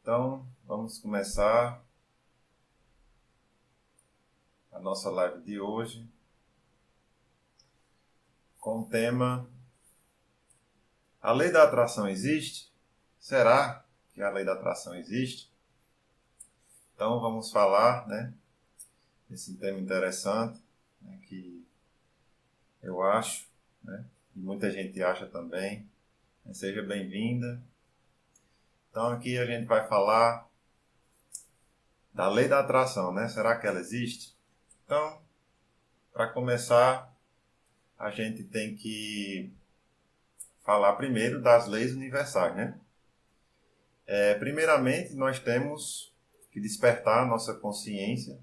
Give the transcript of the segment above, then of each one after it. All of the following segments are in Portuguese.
Então, vamos começar a nossa live de hoje com o tema: a lei da atração existe? Será que a lei da atração existe? Então, vamos falar, desse tema interessante, que eu acho, e muita gente acha também. Seja bem-vinda. Então, aqui a gente vai falar da lei da atração, Será que ela existe? Então, para começar, a gente tem que falar primeiro das leis universais, Primeiramente, nós temos que despertar a nossa consciência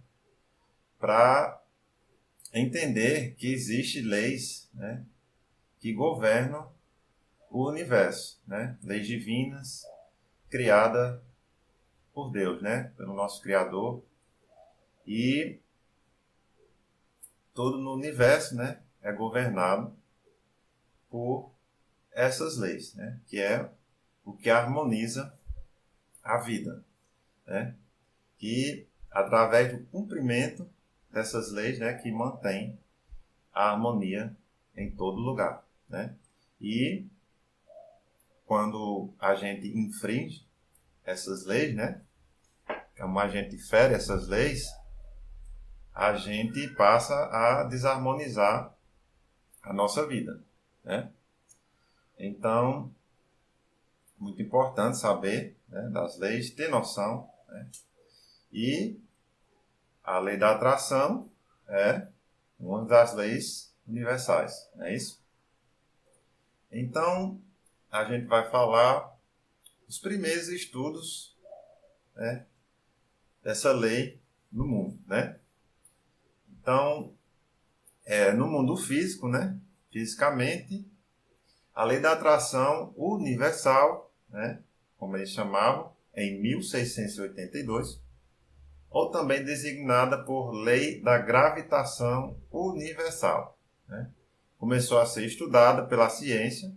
para entender que existem leis, que governam o universo, Leis divinas criadas por Deus, Pelo nosso Criador. E todo no universo, é governado por essas leis, Que é o que harmoniza a vida, Que através do cumprimento dessas leis, que mantém a harmonia em todo lugar, E quando a gente infringe essas leis, como a gente fere essas leis, a gente passa a desarmonizar a nossa vida, Então, muito importante saber das leis, ter noção, E a lei da atração é uma das leis universais, não é isso? Então, a gente vai falar os primeiros estudos dessa lei no mundo, Então, no mundo físico, fisicamente, a lei da atração universal, como eles chamavam, em 1682, ou também designada por Lei da Gravitação Universal. Começou a ser estudada pela ciência,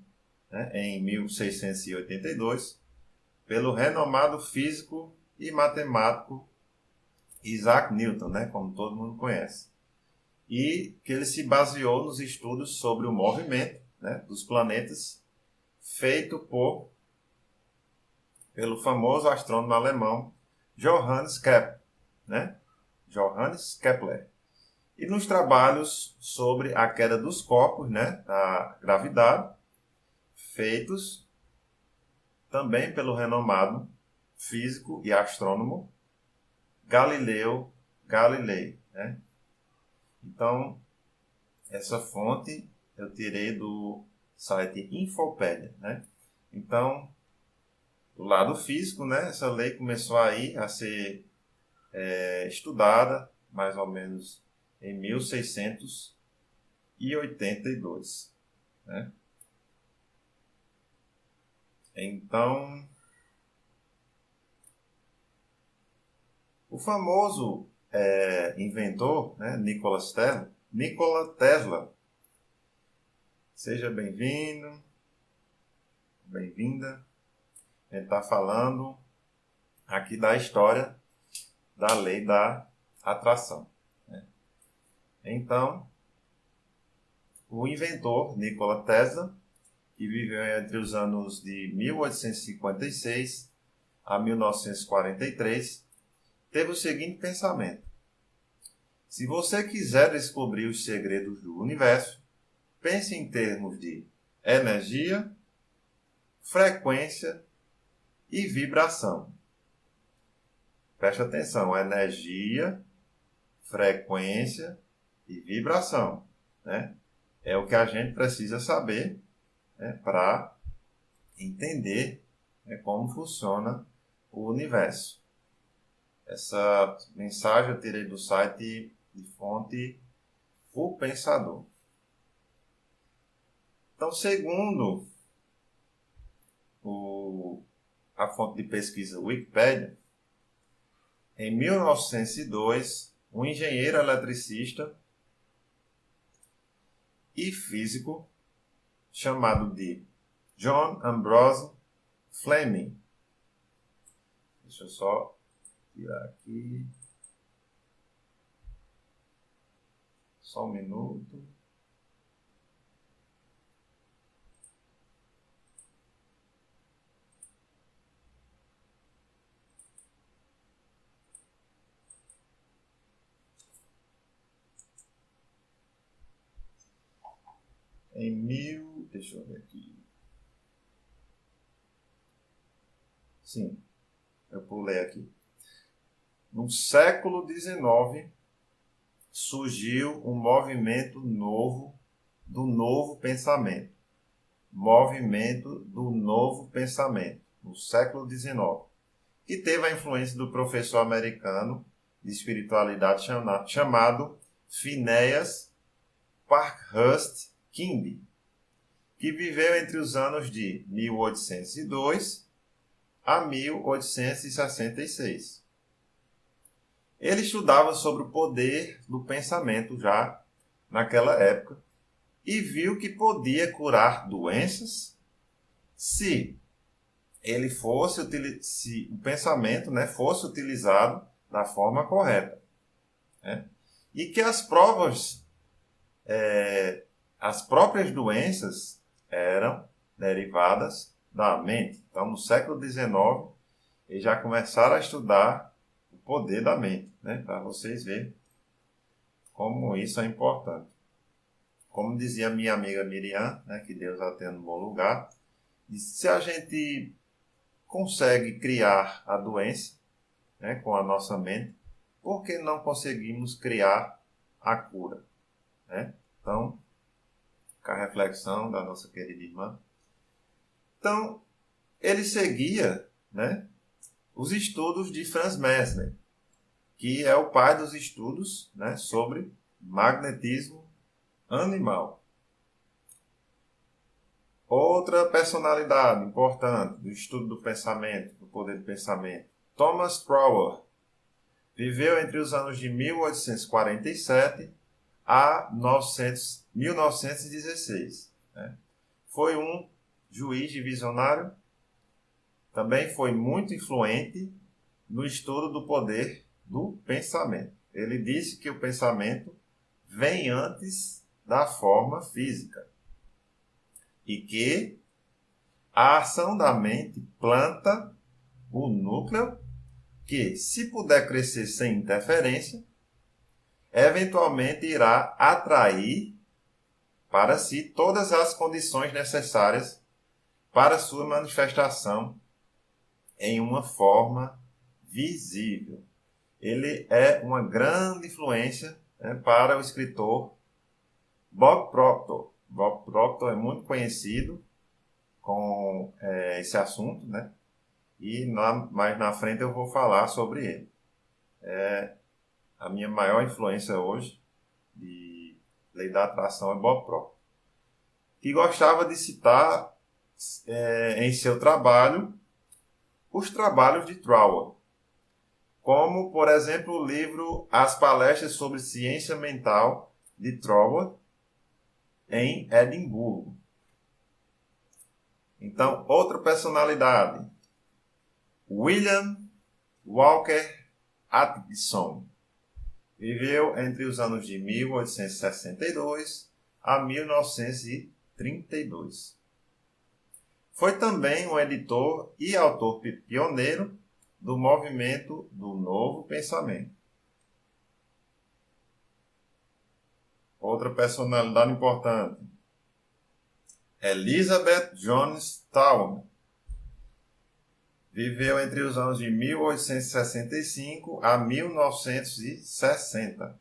em 1682, pelo renomado físico e matemático Isaac Newton, como todo mundo conhece. E que ele se baseou nos estudos sobre o movimento dos planetas feito pelo famoso astrônomo alemão Johannes Kepler, Johannes Kepler. E nos trabalhos sobre a queda dos corpos, a gravidade, feitos também pelo renomado físico e astrônomo Galileu Galilei, Então, essa fonte eu tirei do site Infopédia, Então, do lado físico, essa lei começou aí a ser estudada mais ou menos em 1682, Então, o famoso inventor, Nikola Tesla, seja bem-vindo, bem-vinda. A gente está falando aqui da história da lei da atração. Então, o inventor Nikola Tesla, que viveu entre os anos de 1856 a 1943, teve o seguinte pensamento: se você quiser descobrir os segredos do universo, pense em termos de energia, frequência e vibração. Preste atenção, energia, frequência e vibração, É o que a gente precisa saber para entender como funciona o universo. Essa mensagem eu tirei do site de fonte O Pensador. Então, segundo a fonte de pesquisa Wikipedia, em 1902, um engenheiro eletricista e físico chamado de John Ambrose Fleming. Deixa eu só tirar aqui. Só um minuto. Deixa eu ver aqui. Sim, eu pulei aqui. No século XIX, surgiu um movimento novo do novo pensamento. Movimento do novo pensamento, no século XIX, que teve a influência do professor americano de espiritualidade chamado Phineas Parkhurst Quimby, que viveu entre os anos de 1802 a 1866. Ele estudava sobre o poder do pensamento já naquela época e viu que podia curar doenças se se o pensamento, né, fosse utilizado da forma correta, né? E que as próprias doenças eram derivadas da mente. Então, no século XIX, eles já começaram a estudar o poder da mente, né, para vocês verem como isso é importante. Como dizia minha amiga Miriam, né, que Deus a tenha no bom lugar, disse, se a gente consegue criar a doença, né, com a nossa mente, por que não conseguimos criar a cura? Né? Então, com a reflexão da nossa querida irmã. Então, ele seguia, né, os estudos de Franz Mesmer, que é o pai dos estudos, né, sobre magnetismo animal. Outra personalidade importante do estudo do pensamento, do poder do pensamento, Thomas Trowell, viveu entre os anos de 1847 a 1916. Né? Foi um juiz divisionário, também foi muito influente no estudo do poder do pensamento. Ele disse que o pensamento vem antes da forma física e que a ação da mente planta o núcleo que, se puder crescer sem interferência, eventualmente irá atrair para si todas as condições necessárias para sua manifestação em uma forma visível. Ele é uma grande influência, né, para o escritor Bob Proctor. Bob Proctor é muito conhecido com esse assunto, né? E mais na frente eu vou falar sobre ele. A minha maior influência hoje de lei da atração é Bob Proctor, que gostava de citar em seu trabalho os trabalhos de Trowell, como, por exemplo, o livro As Palestras sobre Ciência Mental de Trowell, em Edimburgo. Então, outra personalidade, William Walker Atkinson, viveu entre os anos de 1862 a 1932. Foi também um editor e autor pioneiro do movimento do Novo Pensamento. Outra personalidade importante, Elizabeth Jones Towner, viveu entre os anos de 1865 a 1960.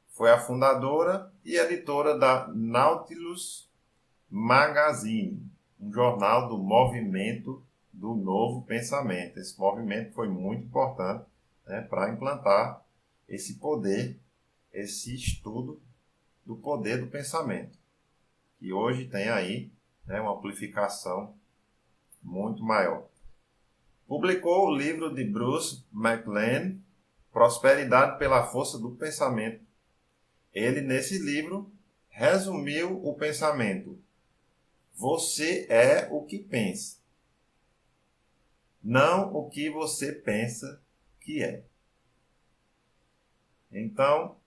Foi a fundadora e editora da Nautilus Magazine, um jornal do movimento do Novo Pensamento. Esse movimento foi muito importante, né, para implantar esse poder, esse estudo do poder do pensamento, que hoje tem aí, né, uma amplificação muito maior. Publicou o livro de Bruce McLean, Prosperidade pela Força do Pensamento. Ele, nesse livro, resumiu o pensamento. Você é o que pensa. não o que você pensa que é. Então,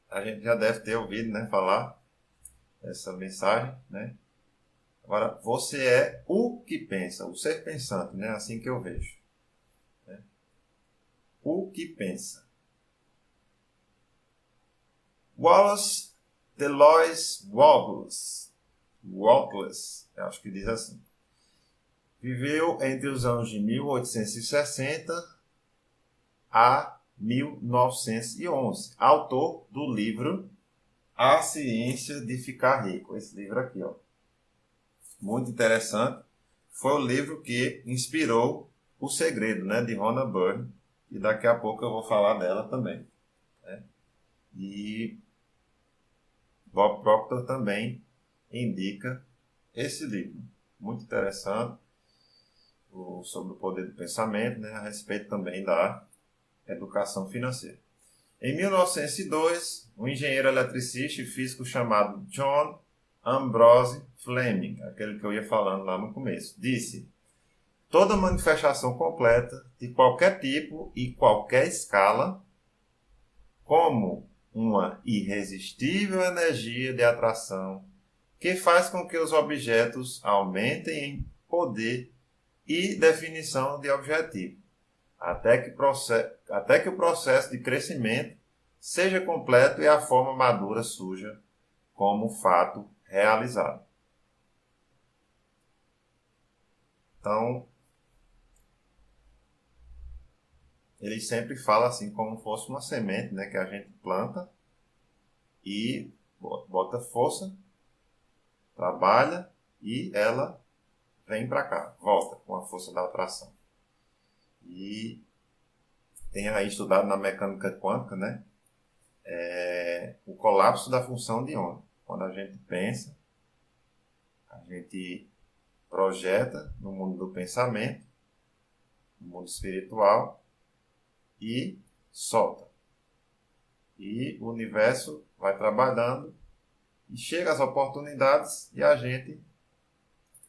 a gente já deve ter ouvido, né, falar essa mensagem, né? Agora, você é o que pensa, o ser pensante, né? Assim que eu vejo. Né? O que pensa. Wallace Delois Wallace, acho que diz assim. Viveu entre os anos de 1860 a 1911. Autor do livro A Ciência de Ficar Rico. Esse livro aqui, ó. Muito interessante. Foi o livro que inspirou O Segredo, né, de Rhonda Byrne. E daqui a pouco eu vou falar dela também. Né? E Bob Proctor também indica esse livro. Muito interessante. Sobre o poder do pensamento, né, a respeito também da educação financeira. Em 1902, um engenheiro eletricista e físico chamado John Ambrose Fleming, aquele que eu ia falando lá no começo, disse: toda manifestação completa, de qualquer tipo e qualquer escala, como uma irresistível energia de atração que faz com que os objetos aumentem em poder e definição de objetivo, até que o processo de crescimento seja completo e a forma madura surja como fato realizado. Então, ele sempre fala assim como fosse uma semente, né, que a gente planta e bota força, trabalha e ela vem para cá, volta com a força da atração. E tem aí estudado na mecânica quântica, né, o colapso da função de onda. Quando a gente pensa, a gente projeta no mundo do pensamento, no mundo espiritual, e solta. E o universo vai trabalhando e chega às oportunidades e a gente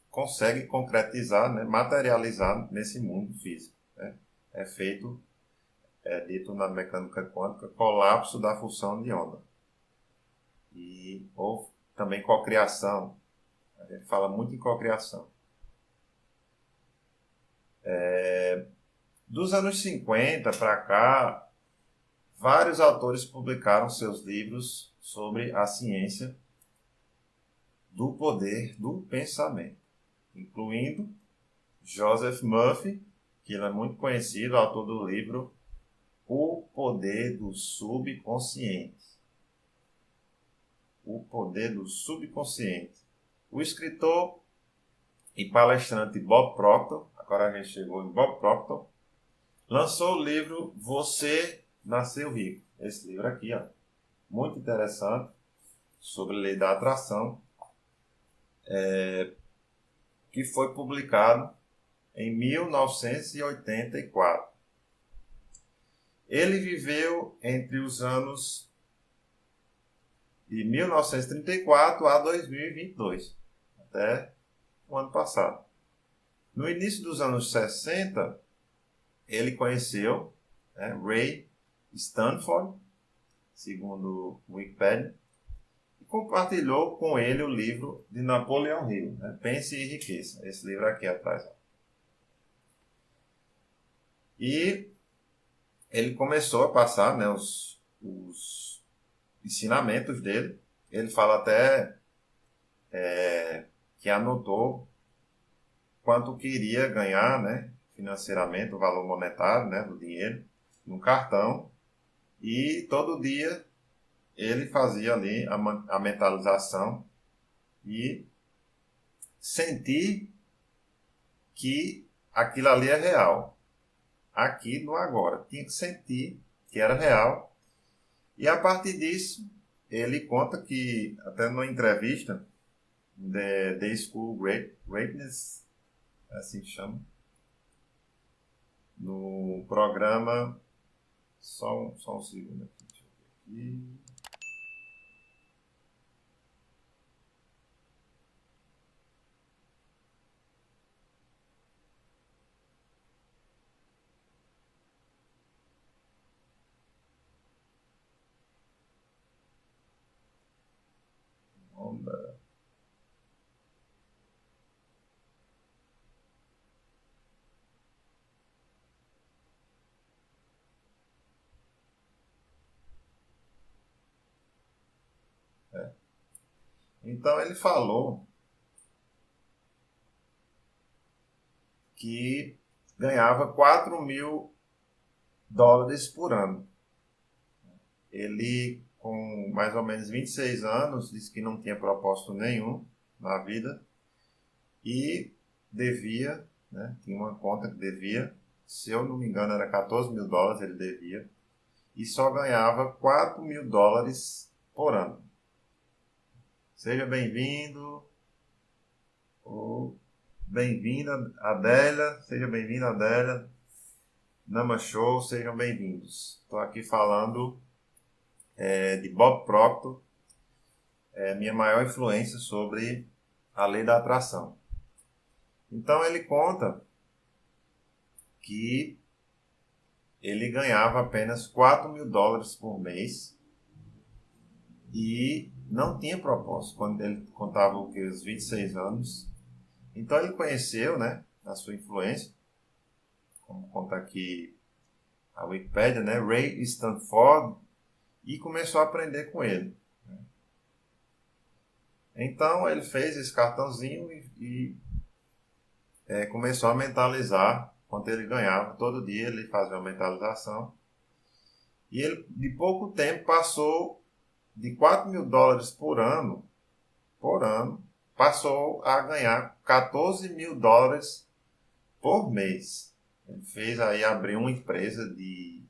consegue concretizar, né, materializar nesse mundo físico. Né? É feito, dito na mecânica quântica, colapso da função de onda. Ou também cocriação. A gente fala muito em cocriação. Dos anos 50 para cá, vários autores publicaram seus livros sobre a ciência do poder do pensamento, incluindo Joseph Murphy, que ele é muito conhecido, autor do livro O Poder do Subconsciente. O Poder do Subconsciente. O escritor e palestrante Bob Proctor, agora a gente chegou em Bob Proctor, lançou o livro Você Nasceu Rico. Esse livro aqui, ó, muito interessante, sobre a lei da atração, que foi publicado em 1984. Ele viveu entre os anos de 1934 a 2022, até o ano passado. No início dos anos 60, ele conheceu, né, Ray Stanford, segundo o Wikipedia, e compartilhou com ele o livro de Napoleão Hill, né, Pense e Enriqueça. Esse livro aqui atrás. Ó. E ele começou a passar, né, os ensinamentos dele. Ele fala até que anotou quanto queria ganhar, né, financeiramente, o valor monetário, né, do dinheiro, num cartão. E todo dia ele fazia ali a mentalização e sentir que aquilo ali é real. Aqui no agora. Tinha que sentir que era real. E a partir disso, ele conta que, até numa entrevista, The School Greatness, assim que chama, no programa, só um segundo aqui, deixa eu ver aqui. Então ele falou que ganhava 4 mil dólares por ano. Ele, com mais ou menos 26 anos, disse que não tinha propósito nenhum na vida e devia, né, tinha uma conta que devia, se eu não me engano era 14 mil dólares ele devia, e só ganhava 4 mil dólares por ano. Seja bem-vindo, ou bem-vinda Adélia, seja bem-vinda Adélia, Nama Show, sejam bem-vindos. Estou aqui falando de Bob Proctor, minha maior influência sobre a lei da atração. Então ele conta que ele ganhava apenas 4 mil dólares por mês e não tinha propósito quando ele contava os 26 anos. Então ele conheceu, né, a sua influência, como conta aqui a Wikipédia, né, Ray Stanford, e começou a aprender com ele. Então ele fez esse cartãozinho e começou a mentalizar quanto ele ganhava. Todo dia ele fazia uma mentalização. E ele, de pouco tempo, passou de 4 mil dólares por ano, passou a ganhar 14 mil dólares por mês. Ele fez aí, abriu uma empresa de,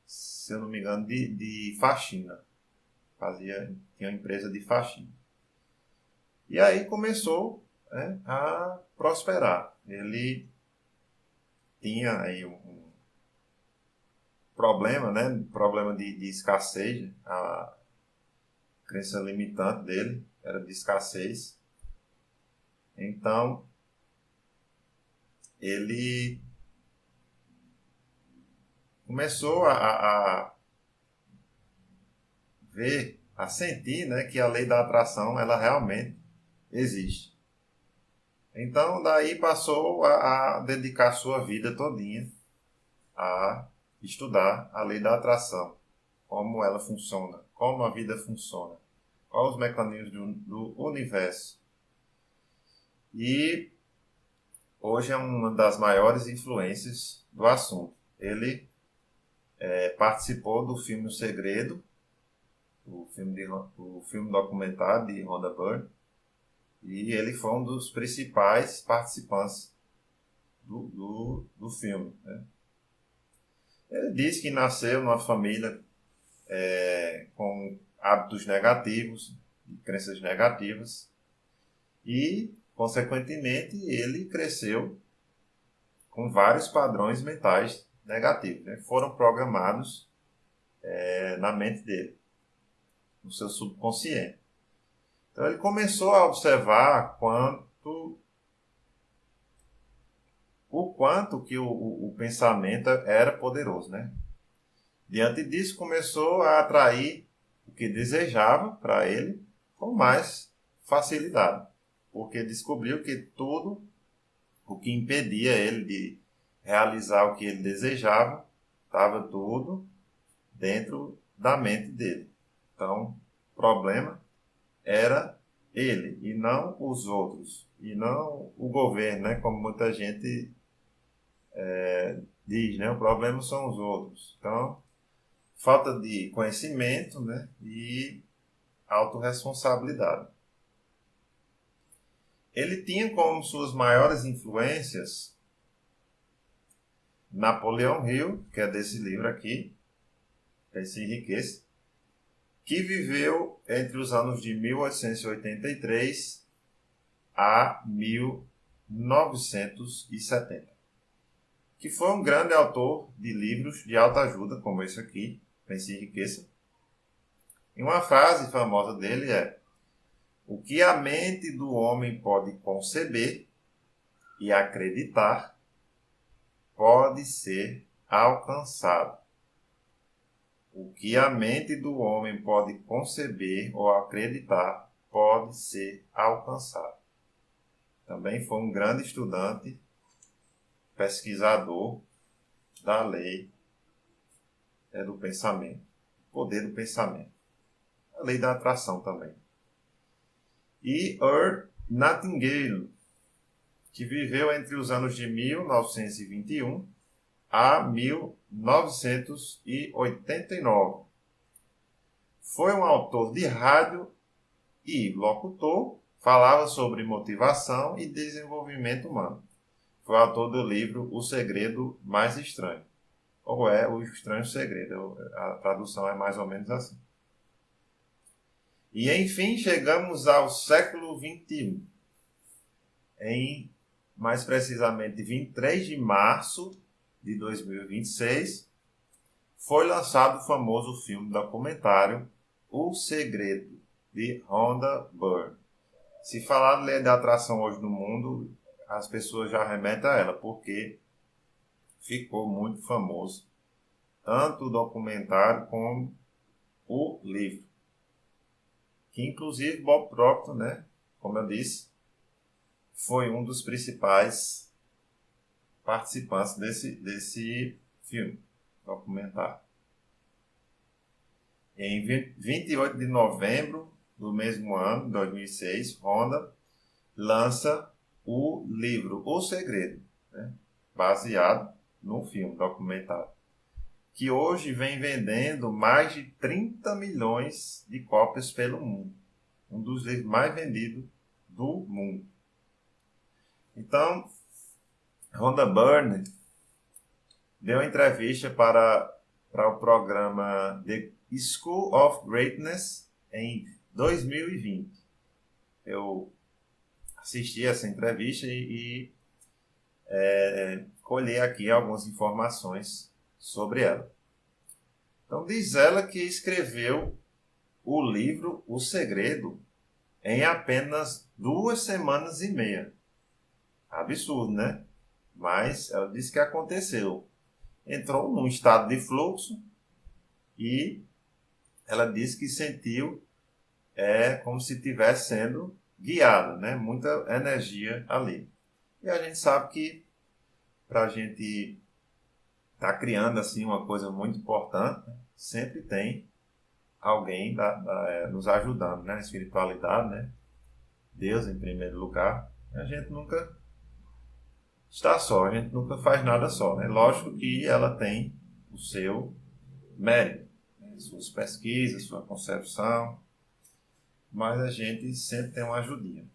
se eu não me engano, de faxina. Tinha uma empresa de faxina. E aí começou, né, a prosperar. Ele tinha aí um problema, né? Problema de escassez. A crença limitante dele era de escassez. Então, ele começou a ver, a sentir, né, que a lei da atração ela realmente existe. Então, daí passou a dedicar sua vida todinha a estudar a lei da atração, como ela funciona, como a vida funciona, quais os mecanismos do universo. E hoje é uma das maiores influências do assunto. Ele participou do filme O Segredo, o filme documentário de Rhonda Byrne, e ele foi um dos principais participantes do filme, né? Ele disse que nasceu numa família com hábitos negativos, crenças negativas, e, consequentemente, ele cresceu com vários padrões mentais negativos, né? Foram programados na mente dele, no seu subconsciente. Então ele começou a observar o quanto que o pensamento era poderoso, né? Diante disso, começou a atrair o que desejava para ele com mais facilidade, porque descobriu que tudo o que impedia ele de realizar o que ele desejava estava tudo dentro da mente dele. Então, o problema era ele e não os outros, e não o governo, né? Como muita gente diz, né? O problema são os outros. Então, falta de conhecimento, né? E autorresponsabilidade. Ele tinha como suas maiores influências Napoleão Hill, que é desse livro aqui, Pense e Enriqueça, que viveu entre os anos de 1883 a 1970, que foi um grande autor de livros de autoajuda, como esse aqui, Pense e Enriqueça. E uma frase famosa dele é: o que a mente do homem pode conceber e acreditar pode ser alcançado. O que a mente do homem pode conceber ou acreditar pode ser alcançado. Também foi um grande estudante, pesquisador da lei do pensamento, poder do pensamento, a lei da atração também. e Earl Nightingale, que viveu entre os anos de 1921 a 1989. Foi um autor de rádio e locutor, falava sobre motivação e desenvolvimento humano. Foi autor do livro O Segredo Mais Estranho, ou é O Estranho Segredo, a tradução é mais ou menos assim. E enfim, chegamos ao século XXI. Mais precisamente 23 de março de 2026, foi lançado o famoso filme documentário O Segredo, de Rhonda Byrne. Se falar de lei da atração hoje no mundo, as pessoas já remetem a ela, porque ficou muito famoso, tanto o documentário como o livro. Que inclusive Bob Proctor, né, como eu disse, foi um dos principais participantes desse filme, documentário. Em 28 de novembro do mesmo ano, 2006, Rhonda lança o livro O Segredo, né, baseado no filme documentário, que hoje vem vendendo mais de 30 milhões de cópias pelo mundo. Um dos livros mais vendidos do mundo. Então, Rhonda Byrne deu entrevista para o programa The School of Greatness em 2020. Eu assisti essa entrevista e colhei aqui algumas informações sobre ela. Então, diz ela que escreveu o livro O Segredo em apenas 2 semanas e meia. Absurdo, né? Mas ela disse que aconteceu. Entrou num estado de fluxo e ela disse que sentiu como se estivesse sendo guiada, né? Muita energia ali. E a gente sabe que para a gente estar criando assim uma coisa muito importante, sempre tem alguém nos ajudando, né? A espiritualidade, né? Deus em primeiro lugar. A gente nunca está só, a gente nunca faz nada só, né? Lógico que ela tem o seu mérito, né? Suas pesquisas, sua concepção, mas a gente sempre tem uma ajudinha.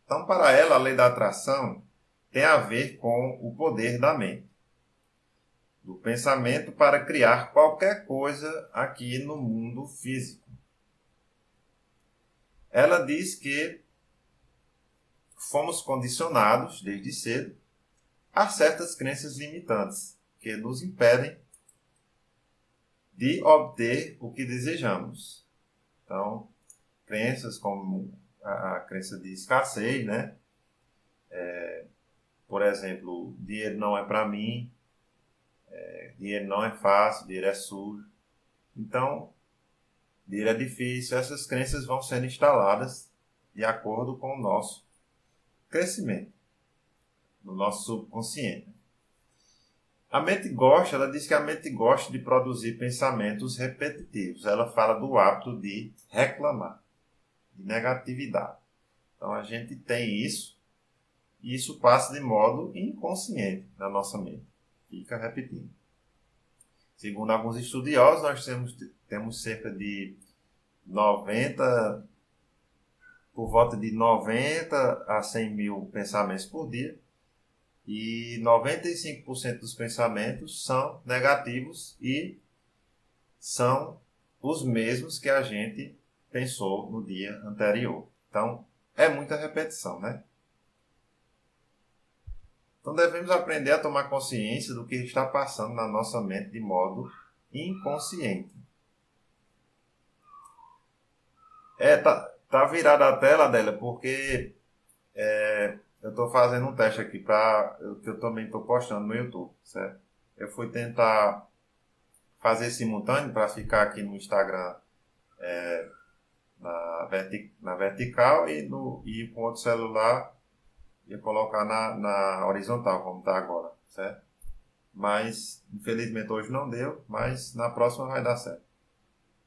Então, para ela, a lei da atração tem a ver com o poder da mente, do pensamento para criar qualquer coisa aqui no mundo físico. Ela diz que fomos condicionados desde cedo a certas crenças limitantes que nos impedem de obter o que desejamos. Então, crenças como a crença de escassez, né? Por exemplo, dinheiro não é para mim, dinheiro não é fácil, dinheiro é sujo. Então, dinheiro é difícil. Essas crenças vão sendo instaladas de acordo com o nosso crescimento, no nosso subconsciente. Ela diz que a mente gosta de produzir pensamentos repetitivos. Ela fala do hábito de reclamar, de negatividade. Então a gente tem isso, e isso passa de modo inconsciente na nossa mente. Fica repetindo. Segundo alguns estudiosos, nós temos cerca de por volta de 90 a 100 mil pensamentos por dia. E 95% dos pensamentos são negativos e são os mesmos que a gente pensou no dia anterior. Então, é muita repetição, né? Então, devemos aprender a tomar consciência do que está passando na nossa mente de modo inconsciente. Tá virada a tela dela porque eu estou fazendo um teste aqui que eu também estou postando no YouTube, certo? Eu fui tentar fazer simultâneo para ficar aqui no Instagram na vertical e com outro celular ia colocar na horizontal, como está agora, certo? Mas, infelizmente, hoje não deu, mas na próxima vai dar certo,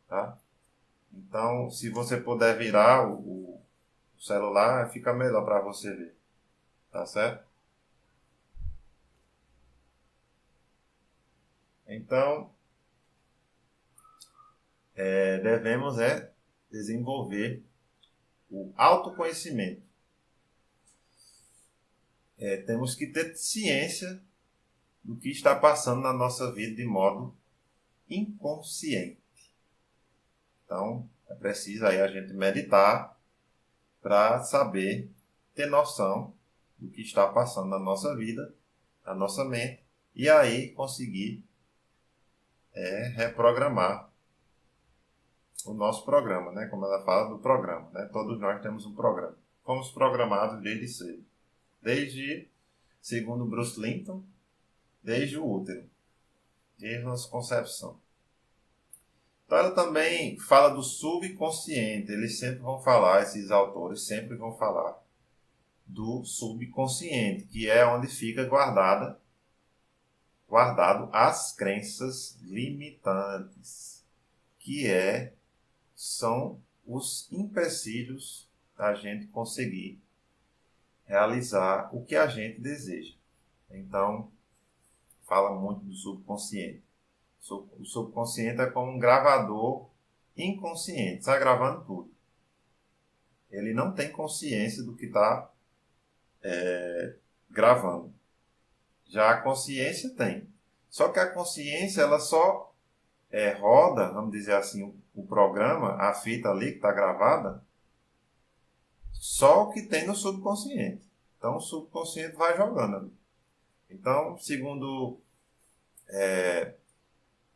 tá? Então, se você puder virar o celular fica melhor para você ver. Tá certo? Então, devemos desenvolver o autoconhecimento. Temos que ter ciência do que está passando na nossa vida de modo inconsciente. Então, é preciso aí a gente meditar para saber, ter noção do que está passando na nossa vida, na nossa mente, e aí conseguir reprogramar o nosso programa, né? Como ela fala do programa, né? Todos nós temos um programa. Fomos programados desde cedo. Desde, segundo Bruce Linton, desde o útero, desde a nossa concepção. Então ela também fala do subconsciente. Eles sempre vão falar, esses autores sempre vão falar do subconsciente, que é onde fica guardado as crenças limitantes, que são os empecilhos da gente conseguir realizar o que a gente deseja. Então, fala muito do subconsciente. O subconsciente é como um gravador inconsciente, está gravando tudo. Ele não tem consciência do que está gravando. Já a consciência tem. Só que a consciência ela só roda, vamos dizer assim, o programa, a fita ali que está gravada, só o que tem no subconsciente. Então o subconsciente vai jogando ali. Então, segundo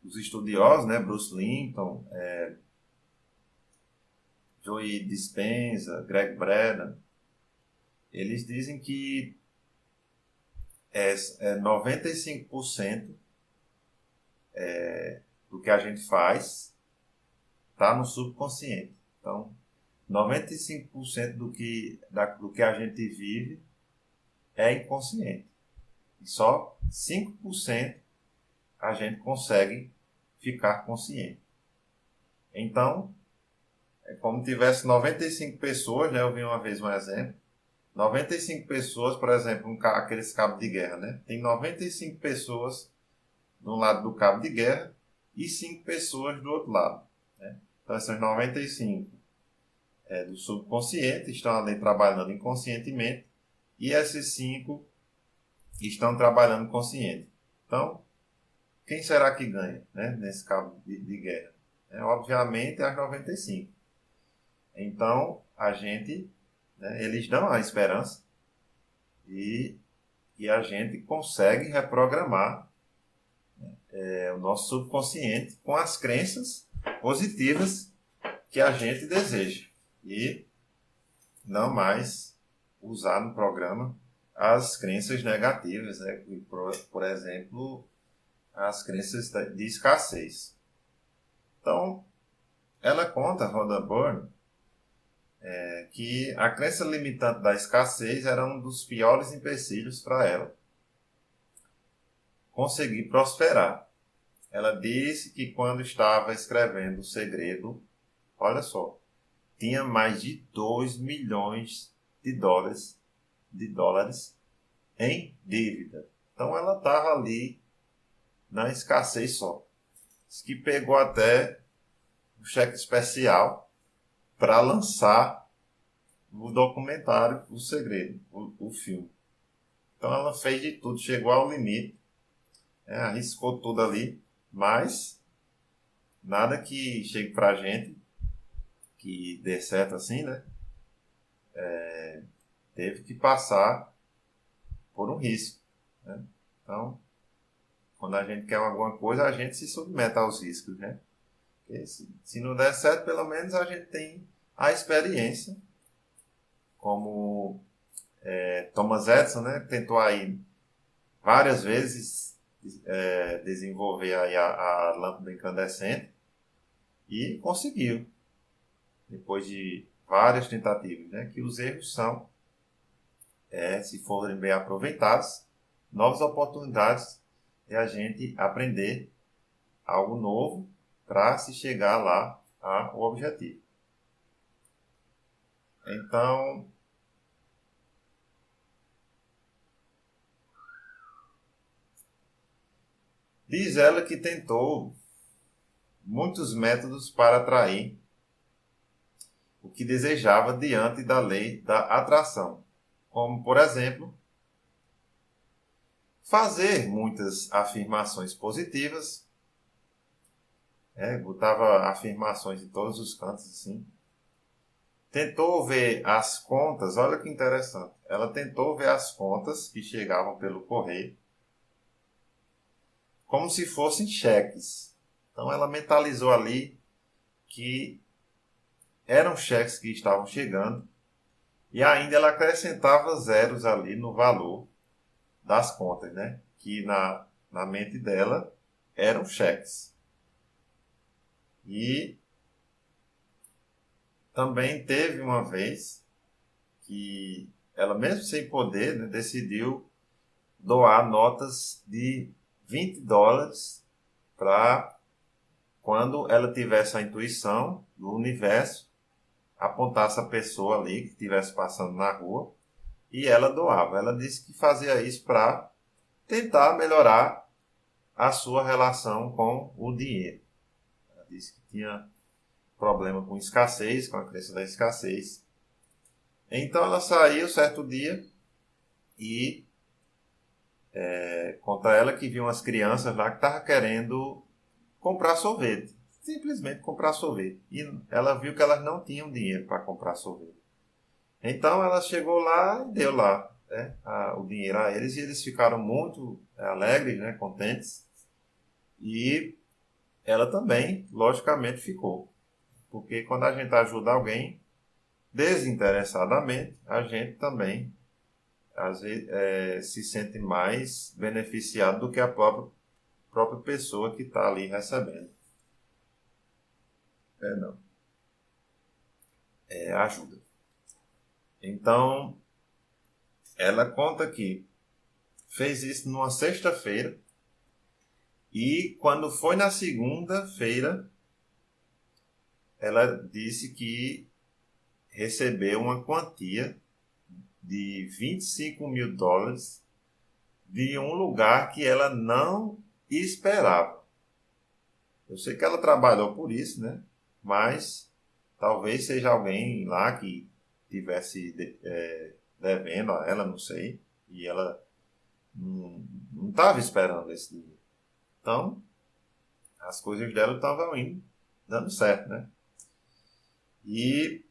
os estudiosos, né, Bruce Linton, Joe Dispenza, Greg Braden, eles dizem que 95% do que a gente faz está no subconsciente. Então, 95% do que a gente vive é inconsciente. E só 5% a gente consegue ficar consciente. Então, é como se tivesse 95 pessoas, né? Eu vi uma vez um exemplo. 95 pessoas, por exemplo, aqueles cabos de guerra, né? Tem 95 pessoas do lado do cabo de guerra e 5 pessoas do outro lado, né? Então, essas 95 do subconsciente estão ali trabalhando inconscientemente e essas 5 estão trabalhando consciente. Então, quem será que ganha, né, nesse cabo de guerra? Obviamente, as 95. Então, eles dão a esperança e a gente consegue reprogramar o nosso subconsciente com as crenças positivas que a gente deseja. E não mais usar no programa as crenças negativas, né? Por exemplo, as crenças de escassez. Então, ela conta, Rhonda Byrne, que a crença limitante da escassez era um dos piores empecilhos para ela conseguir prosperar. Ela disse que quando estava escrevendo O Segredo, olha só, tinha mais de 2 milhões de dólares em dívida. Então ela estava ali na escassez só. Diz que pegou até um cheque especial para lançar o documentário O Segredo, o filme. Então ela fez de tudo, chegou ao limite, arriscou tudo ali, mas nada que chegue para a gente, que dê certo assim, né? Teve que passar por um risco, né? Então, quando a gente quer alguma coisa, a gente se submete aos riscos, né? Porque se não der certo, pelo menos a gente tem a experiência, como Thomas Edison, né? Tentou aí várias vezes desenvolver aí a lâmpada incandescente e conseguiu, depois de várias tentativas, né? Que os erros são, se forem bem aproveitados, novas oportunidades de a gente aprender algo novo para se chegar lá ao objetivo. Então, diz ela que tentou muitos métodos para atrair o que desejava diante da lei da atração, como, por exemplo, fazer muitas afirmações positivas, botava afirmações em todos os cantos, assim. Tentou ver as contas, olha que interessante, ela tentou ver as contas que chegavam pelo correio como se fossem cheques. Então ela mentalizou ali que eram cheques que estavam chegando e ainda ela acrescentava zeros ali no valor das contas, né? Que na mente dela eram cheques. E também teve uma vez que ela, mesmo sem poder, né, decidiu doar notas de $20 para quando ela tivesse a intuição do universo, apontasse a pessoa ali que estivesse passando na rua e ela doava. Ela disse que fazia isso para tentar melhorar a sua relação com o dinheiro. Ela disse que tinha problema com escassez, com a crença da escassez. Então ela saiu certo dia e conta ela que viu umas crianças lá que estavam querendo comprar sorvete. Simplesmente comprar sorvete. E ela viu que elas não tinham dinheiro para comprar sorvete. Então ela chegou lá e deu lá, né, o dinheiro a eles e eles ficaram muito alegres, né, contentes. E ela também, logicamente, ficou. Porque quando a gente ajuda alguém desinteressadamente, a gente também às vezes, se sente mais beneficiado do que a própria pessoa que está ali recebendo. Não. Ajuda. Então, ela conta que fez isso numa sexta-feira e quando foi na segunda-feira, ela disse que recebeu uma quantia de $25.000 de um lugar que ela não esperava. Eu sei que ela trabalhou por isso, né? Mas talvez seja alguém lá que tivesse devendo a ela, não sei, e ela não estava esperando esse dinheiro. Então, as coisas dela estavam indo, dando certo, né? E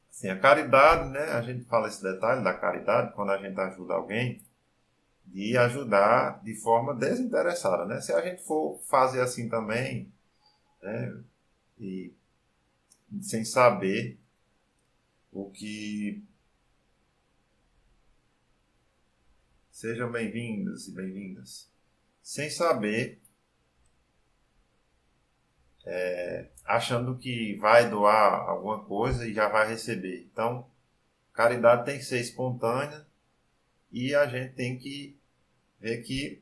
assim, a caridade, né? A gente fala esse detalhe da caridade quando a gente ajuda alguém, de ajudar de forma desinteressada, né? Se a gente for fazer assim também, né? E sem saber o que... Sejam bem-vindos e bem-vindas. Sem saber, achando que vai doar alguma coisa e já vai receber. Então, caridade tem que ser espontânea e a gente tem que ver que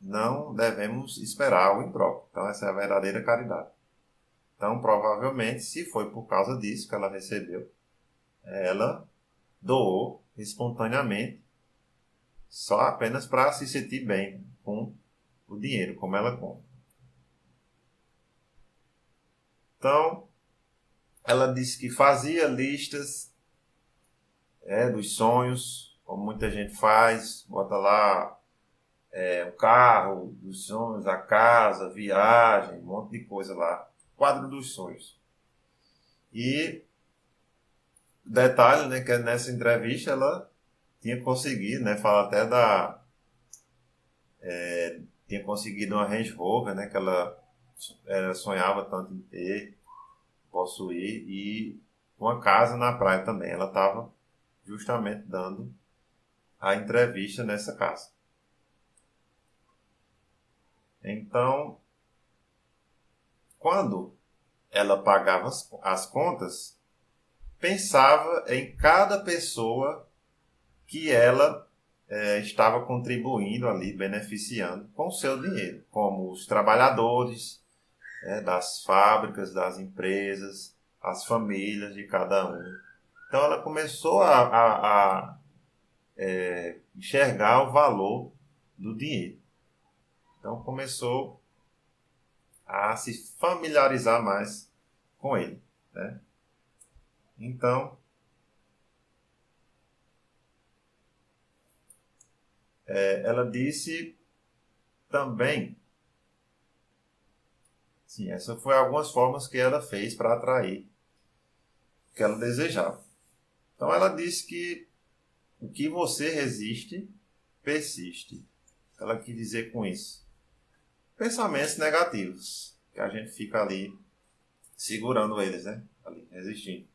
não devemos esperar algo em troca. Então, essa é a verdadeira caridade. Então, provavelmente, se foi por causa disso que ela recebeu, ela doou espontaneamente, só apenas para se sentir bem com o dinheiro, como ela compra. Então, ela disse que fazia listas dos sonhos, como muita gente faz, bota lá o carro dos sonhos, a casa, viagem, um monte de coisa lá. Quadro dos sonhos. E detalhe, né, que nessa entrevista ela tinha conseguido, né, fala até tinha conseguido uma Range Rover, né, que ela sonhava tanto em ter, possuir, e uma casa na praia também. Ela estava justamente dando a entrevista nessa casa. Então, quando ela pagava as contas, pensava em cada pessoa que ela estava contribuindo ali, beneficiando com o seu dinheiro, como os trabalhadores, das fábricas, das empresas, as famílias de cada um. Então ela começou a enxergar o valor do dinheiro. Então começou a se familiarizar mais com ele, né? Então, ela disse também, sim, essas foram algumas formas que ela fez para atrair o que ela desejava. Então ela disse que o que você resiste, persiste. Ela quis dizer com isso pensamentos negativos, que a gente fica ali segurando eles, né? Ali, resistindo.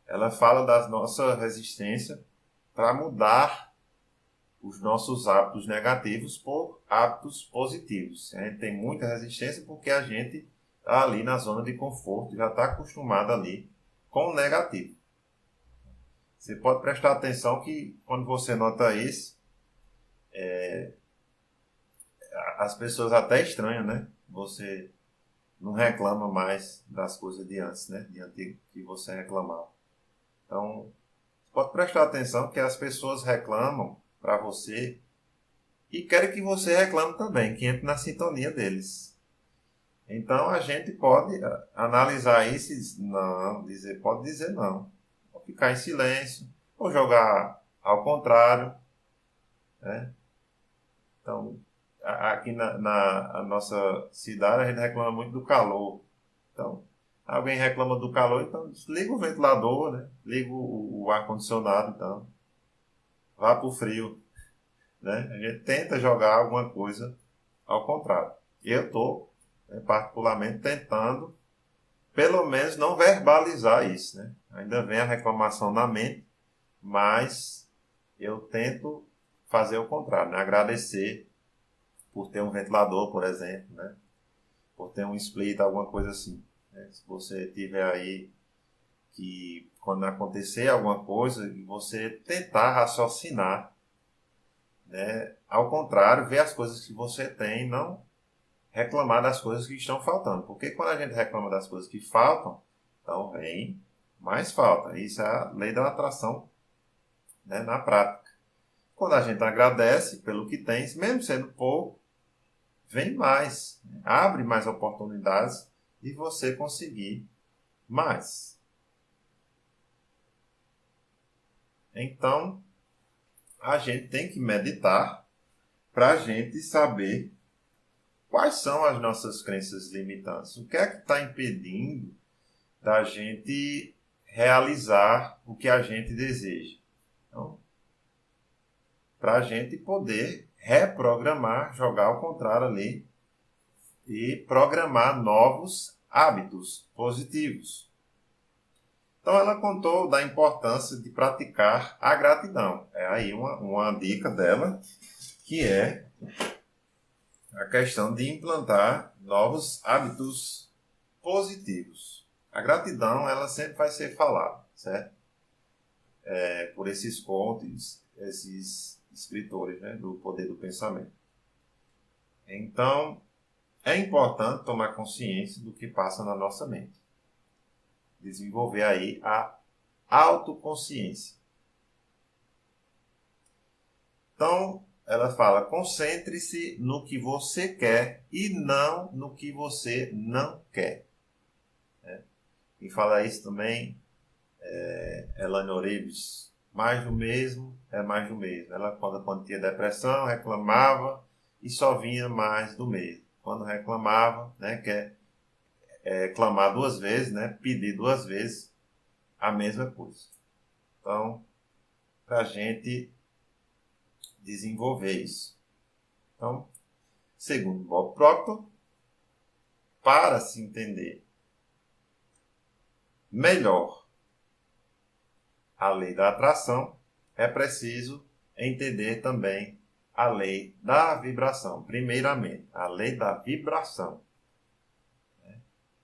Ela fala da nossa resistência para mudar os nossos hábitos negativos por hábitos positivos. A gente tem muita resistência porque a gente está ali na zona de conforto, já está acostumado ali com o negativo. Você pode prestar atenção que quando você nota isso, as pessoas até estranham, né? Você não reclama mais das coisas de antes, né? De antigo que você reclamava. Então, pode prestar atenção que as pessoas reclamam para você e querem que você reclame também, que entre na sintonia deles. Então, a gente pode analisar isso e não, pode dizer não. Ou ficar em silêncio, ou jogar ao contrário, né? Então, aqui na nossa cidade, a gente reclama muito do calor. Então, alguém reclama do calor, então liga o ventilador, né? Liga o ar-condicionado, então. Vá para o frio, né? A gente tenta jogar alguma coisa ao contrário. Eu estou, particularmente, tentando, pelo menos, não verbalizar isso, né? Ainda vem a reclamação na mente, mas eu tento fazer o contrário, né? Agradecer por ter um ventilador, por exemplo, né? Por ter um split, alguma coisa assim, né? Se você tiver aí que quando acontecer alguma coisa, você tentar raciocinar, né? Ao contrário, ver as coisas que você tem, não reclamar das coisas que estão faltando. Porque quando a gente reclama das coisas que faltam, então vem mais falta. Isso é a lei da atração, né? Na prática. Quando a gente agradece pelo que tem, mesmo sendo pouco, vem mais, né? Abre mais oportunidades de você conseguir mais. Então, a gente tem que meditar para a gente saber quais são as nossas crenças limitantes. O que é que está impedindo da gente realizar o que a gente deseja? Então, para a gente poder reprogramar, jogar ao contrário ali e programar novos hábitos positivos. Então ela contou da importância de praticar a gratidão. É aí uma dica dela, que é a questão de implantar novos hábitos positivos. A gratidão, ela sempre vai ser falada, certo? Por esses contos, esses escritores, né, do poder do pensamento. Então, é importante tomar consciência do que passa na nossa mente. Desenvolver aí a autoconsciência. Então, ela fala, concentre-se no que você quer e não no que você não quer. E fala isso também, Elaine Orives, mais do mesmo é mais do mesmo. Ela, quando tinha depressão, reclamava e só vinha mais do mesmo. Quando reclamava, né, quer clamar duas vezes, né, pedir duas vezes a mesma coisa. Então, para a gente desenvolver isso. Então, segundo Bob Proctor, para se entender melhor a lei da atração, é preciso entender também a lei da vibração. Primeiramente, a lei da vibração.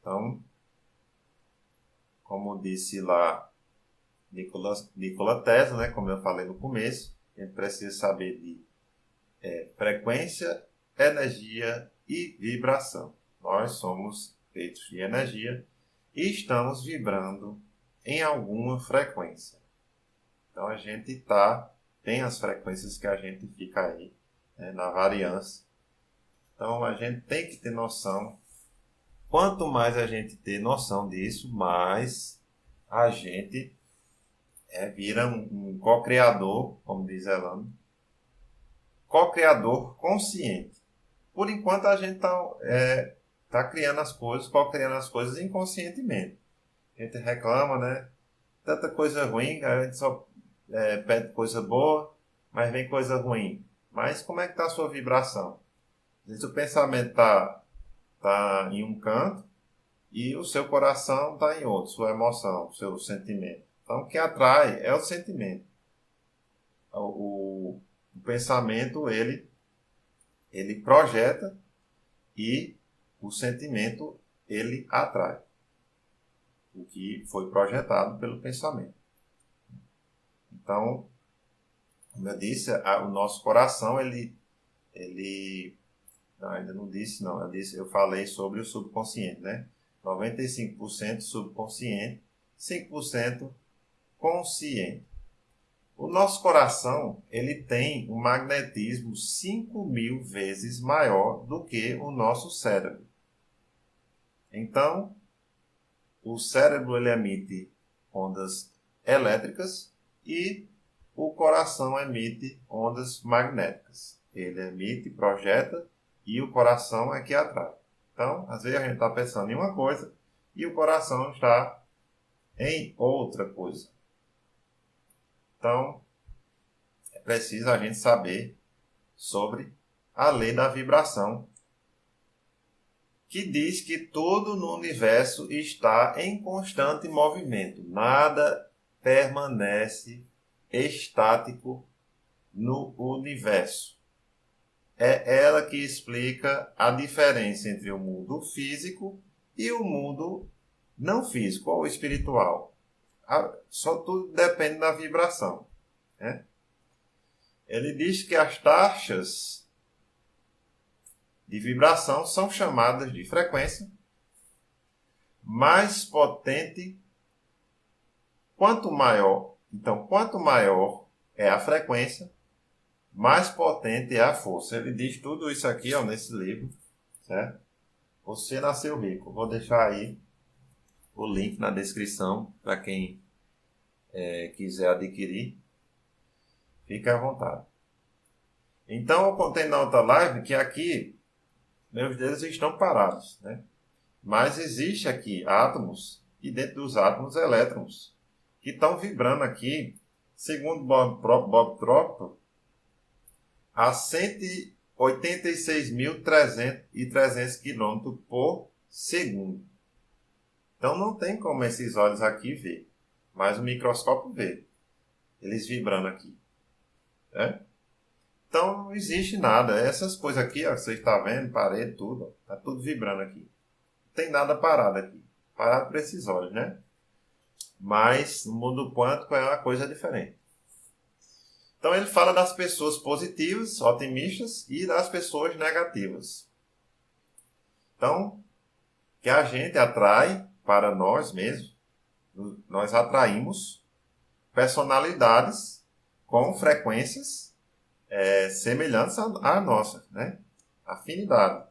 Então, como disse lá Nikola Tesla, né, como eu falei no começo, a gente precisa saber de frequência, energia e vibração. nós somos feitos de energia e estamos vibrando em alguma frequência. Então a gente tem as frequências que a gente fica aí, né, na variância. Então a gente tem que ter noção. Quanto mais a gente ter noção disso, mais a gente vira um co-criador, como diz Elano, co-criador consciente. Por enquanto a gente tá criando as coisas, co-criando as coisas inconscientemente. A gente reclama, né? Tanta coisa ruim, a gente só pede coisa boa, mas vem coisa ruim. Mas como é que está a sua vibração? Às vezes o pensamento tá em um canto e o seu coração está em outro, sua emoção, seu sentimento. Então o que atrai é o sentimento. O pensamento, ele projeta e o sentimento, ele atrai o que foi projetado pelo pensamento. Então, como eu disse, o nosso coração, não, ainda não disse, não. Eu falei sobre o subconsciente, né? 95% subconsciente, 5% consciente. O nosso coração, ele tem um magnetismo 5.000 vezes maior do que o nosso cérebro. Então, o cérebro ele emite ondas elétricas e o coração emite ondas magnéticas. Ele emite, projeta e o coração é que atrai. Então, às vezes a gente está pensando em uma coisa e o coração está em outra coisa. Então, é preciso a gente saber sobre a lei da vibração, que diz que tudo no universo está em constante movimento. Nada permanece estático no universo. É ela que explica a diferença entre o mundo físico e o mundo não físico ou espiritual. Só tudo depende da vibração, né? Ele diz que as taxas de vibração são chamadas de frequência. Mais potente, quanto maior é a frequência, mais potente é a força. Ele diz tudo isso aqui, ó, nesse livro, certo? Você Nasceu Rico. Vou deixar aí o link na descrição para quem quiser adquirir. Fique à vontade. Então, eu contei na outra live que aqui meus dedos estão parados, né? Mas existe aqui átomos e dentro dos átomos elétrons que estão vibrando aqui, segundo Bob Proctor, a 186.300 km por segundo. Então não tem como esses olhos aqui ver, mas o microscópio vê eles vibrando aqui, né? Então não existe nada. Essas coisas aqui, ó, que você está vendo, parede, tudo, está tudo vibrando aqui. Não tem nada parado aqui. Parado para esses olhos, né? Mas no mundo quântico é uma coisa diferente. Então ele fala das pessoas positivas, otimistas, e das pessoas negativas. Então, que a gente atrai para nós mesmos, nós atraímos personalidades com frequências semelhantes à nossa, né? Afinidade.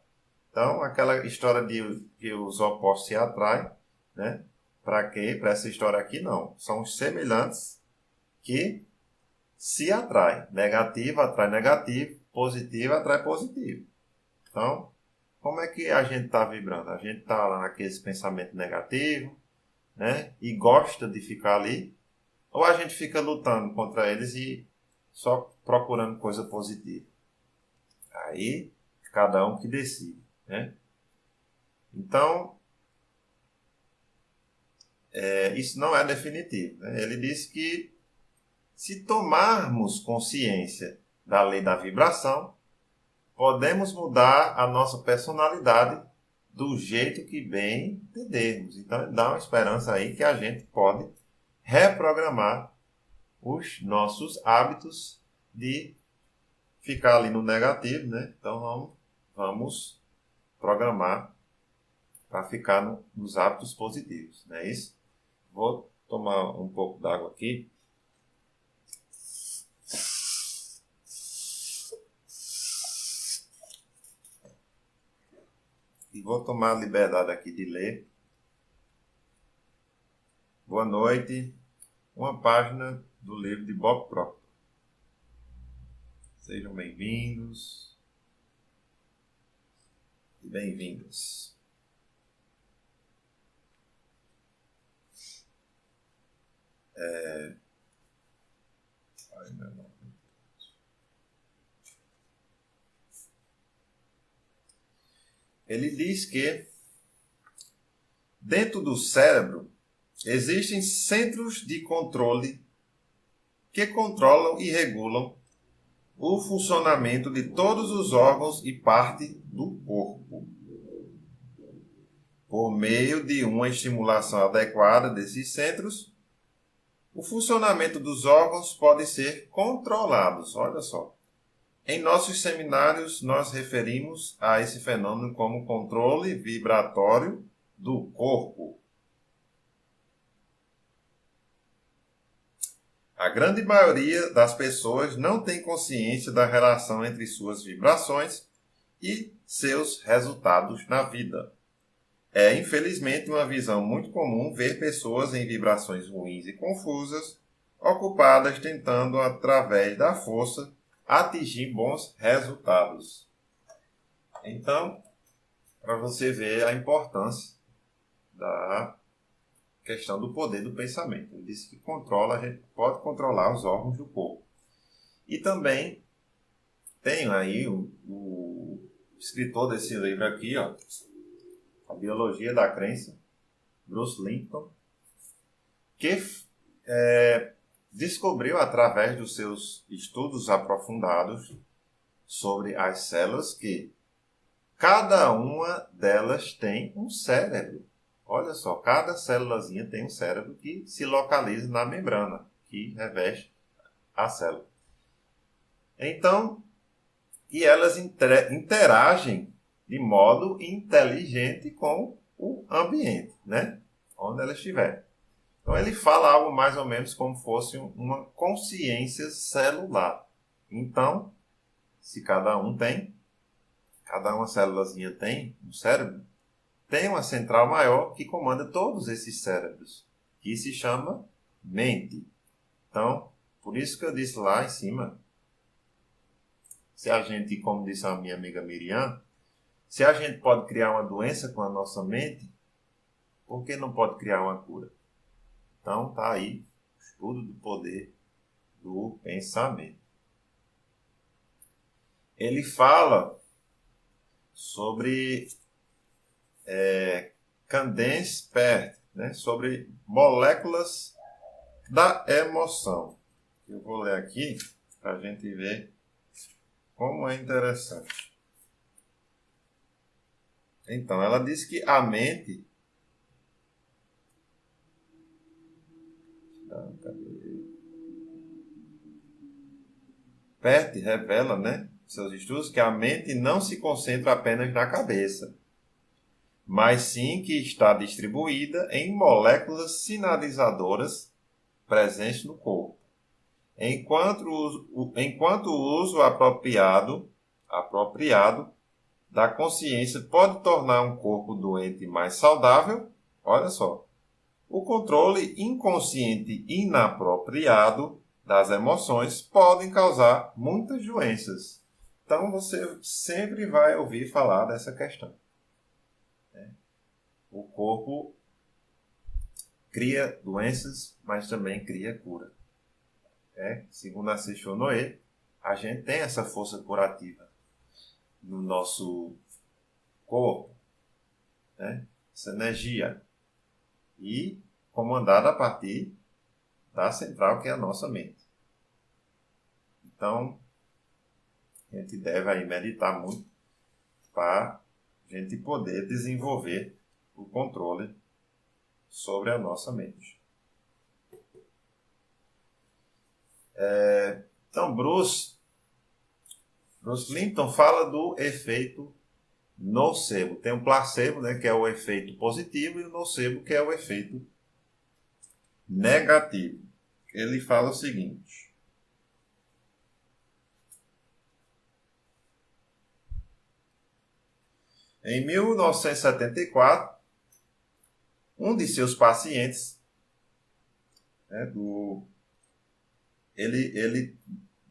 Então, aquela história de que os opostos se atraem, né? Para quê? Para essa história aqui, não. São os semelhantes que se atraem. Negativo atrai negativo, positivo atrai positivo. Então, como é que a gente está vibrando? A gente está lá naqueles pensamentos negativos, né? E gosta de ficar ali, ou a gente fica lutando contra eles e só procurando coisa positiva? Aí, cada um que decide, né? Então, isso não é definitivo, né? Ele diz que se tomarmos consciência da lei da vibração, podemos mudar a nossa personalidade do jeito que bem entendermos. Então, ele dá uma esperança aí que a gente pode reprogramar os nossos hábitos de ficar ali no negativo, né? Então, vamos programar para ficar nos hábitos positivos, não é isso? Vou tomar um pouco d'água aqui. E vou tomar a liberdade aqui de ler. Boa noite. Uma página do livro de Bob Proctor. Sejam bem-vindos e bem-vindas. Ai, meu nome. Ele diz que dentro do cérebro existem centros de controle que controlam e regulam o funcionamento de todos os órgãos e partes do corpo. Por meio de uma estimulação adequada desses centros, o funcionamento dos órgãos pode ser controlado. Olha só. Em nossos seminários, nós referimos a esse fenômeno como controle vibratório do corpo. A grande maioria das pessoas não tem consciência da relação entre suas vibrações e seus resultados na vida. É, infelizmente, uma visão muito comum ver pessoas em vibrações ruins e confusas, ocupadas tentando, através da força, atingir bons resultados. Então, para você ver a importância da questão do poder do pensamento. Ele disse que a gente pode controlar os órgãos do corpo. E também tem aí o escritor desse livro aqui, ó, A Biologia da Crença, Bruce Lipton, que descobriu através dos seus estudos aprofundados sobre as células que cada uma delas tem um cérebro. Olha só, cada célulazinha tem um cérebro que se localiza na membrana que reveste a célula. Então, e elas interagem de modo inteligente com o ambiente, né? Onde ela estiver. Então, ele fala algo mais ou menos como fosse uma consciência celular. Então, se cada uma célulazinha tem um cérebro, tem uma central maior que comanda todos esses cérebros, que se chama mente. Então, por isso que eu disse lá em cima, se a gente, como disse a minha amiga Miriam, se a gente pode criar uma doença com a nossa mente, por que não pode criar uma cura? Então, está aí o estudo do poder do pensamento. Ele fala sobre Candace Pert, né, sobre moléculas da emoção. Eu vou ler aqui para a gente ver como é interessante. Então, ela diz que a mente... Pert revela, né, em seus estudos, que a mente não se concentra apenas na cabeça, mas sim que está distribuída em moléculas sinalizadoras presentes no corpo. Enquanto o uso apropriado da consciência pode tornar um corpo doente mais saudável, olha só, o controle inconsciente inapropriado das emoções podem causar muitas doenças. Então você sempre vai ouvir falar dessa questão. O corpo cria doenças, mas também cria cura. Segundo Assis Chonoé, a gente tem essa força curativa no nosso corpo, né? Essa energia, e comandada a partir da central, que é a nossa mente. Então, a gente deve aí meditar muito para a gente poder desenvolver o controle sobre a nossa mente. Então, Bruce Lipton fala do efeito nocebo. Tem o placebo, né, que é o efeito positivo, e o nocebo, que é o efeito negativo. Ele fala o seguinte: em 1974, um de seus pacientes, né, ele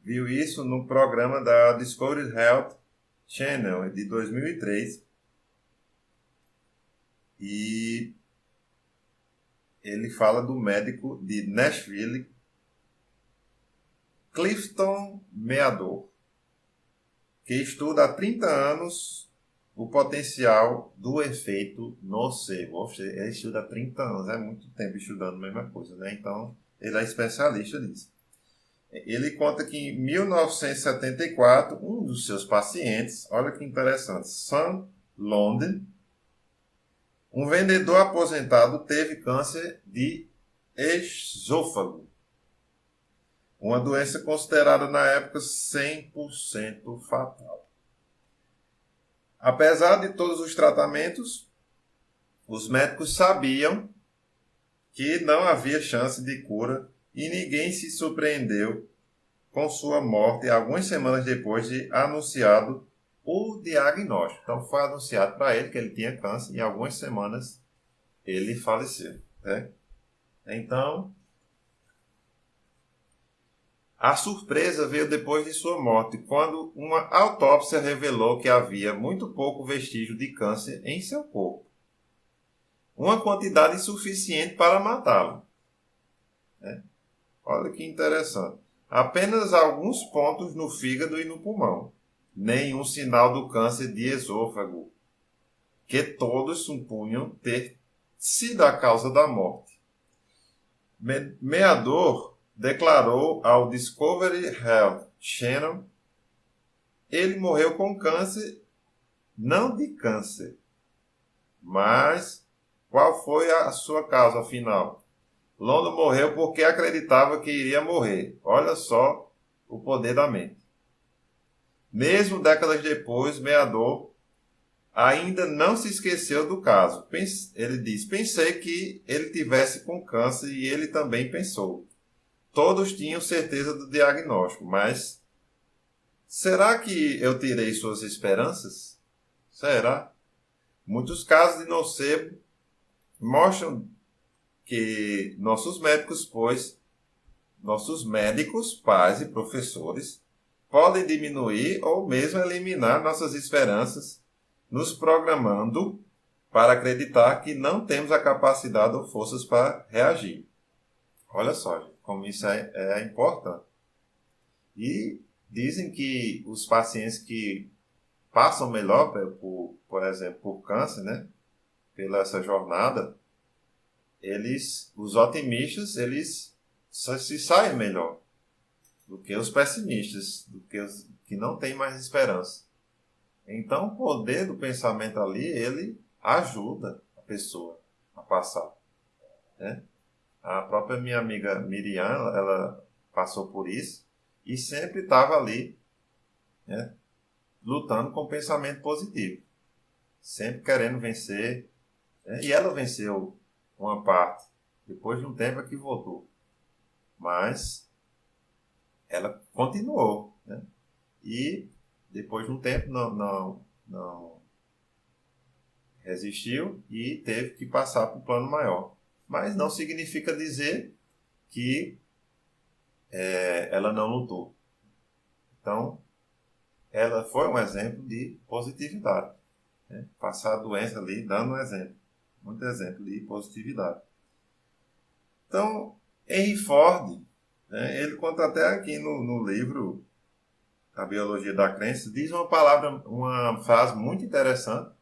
viu isso no programa da Discovery Health Channel de 2003 e ele fala do médico de Nashville, Clifton Meador, que estuda há 30 anos o potencial do efeito nocebo. Ele estuda há 30 anos, é muito tempo estudando a mesma coisa, né? Então, ele é especialista nisso. Ele conta que em 1974, um dos seus pacientes, olha que interessante, Sam London, um vendedor aposentado, teve câncer de esôfago, uma doença considerada na época 100% fatal. Apesar de todos os tratamentos, os médicos sabiam que não havia chance de cura e ninguém se surpreendeu com sua morte algumas semanas depois de anunciado o diagnóstico. Então foi anunciado para ele que ele tinha câncer e em algumas semanas ele faleceu. Né? Então, a surpresa veio depois de sua morte, quando uma autópsia revelou que havia muito pouco vestígio de câncer em seu corpo. Uma quantidade insuficiente para matá-lo. Né? Olha que interessante. Apenas alguns pontos no fígado e no pulmão. Nenhum sinal do câncer de esôfago, que todos supunham ter sido a causa da morte. Meador declarou ao Discovery Health Channel: ele morreu com câncer, não de câncer. Mas qual foi a sua causa afinal? London morreu porque acreditava que iria morrer. Olha só o poder da mente. Mesmo décadas depois, Meador ainda não se esqueceu do caso. Ele diz: pensei que ele tivesse com câncer e ele também pensou. Todos tinham certeza do diagnóstico, mas será que eu tirei suas esperanças? Será? Muitos casos de nocebo mostram que nossos médicos, pais e professores podem diminuir ou mesmo eliminar nossas esperanças, nos programando para acreditar que não temos a capacidade ou forças para reagir. Olha só, gente, como isso é importante. E dizem que os pacientes que passam melhor, por exemplo, por câncer, né, pela essa jornada, os otimistas, eles se saem melhor do que os pessimistas, do que os que não têm mais esperança. Então, o poder do pensamento ali, ele ajuda a pessoa a passar. Né? A própria minha amiga Miriam, ela passou por isso e sempre estava ali, né, lutando com pensamento positivo. Sempre querendo vencer. Né? E ela venceu uma parte. Depois de um tempo é que voltou. Mas ela continuou. Né? E depois de um tempo não resistiu e teve que passar para o plano maior. Mas não significa dizer que ela não lutou. Então, ela foi um exemplo de positividade. Né? Passar a doença ali, dando um exemplo. Muito exemplo de positividade. Então, Henry Ford, né, ele conta até aqui no livro A Biologia da Crença, diz uma frase muito interessante,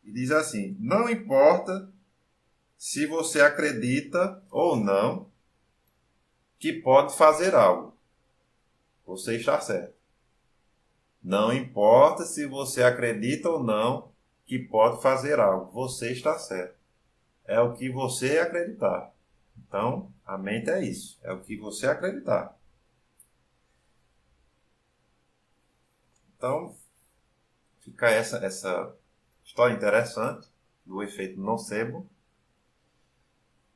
e diz assim: não importa se você acredita ou não que pode fazer algo, você está certo. Não importa se você acredita ou não que pode fazer algo, você está certo. É o que você acreditar. Então, a mente é isso, é o que você acreditar. Então, Fica essa história interessante do efeito nocebo.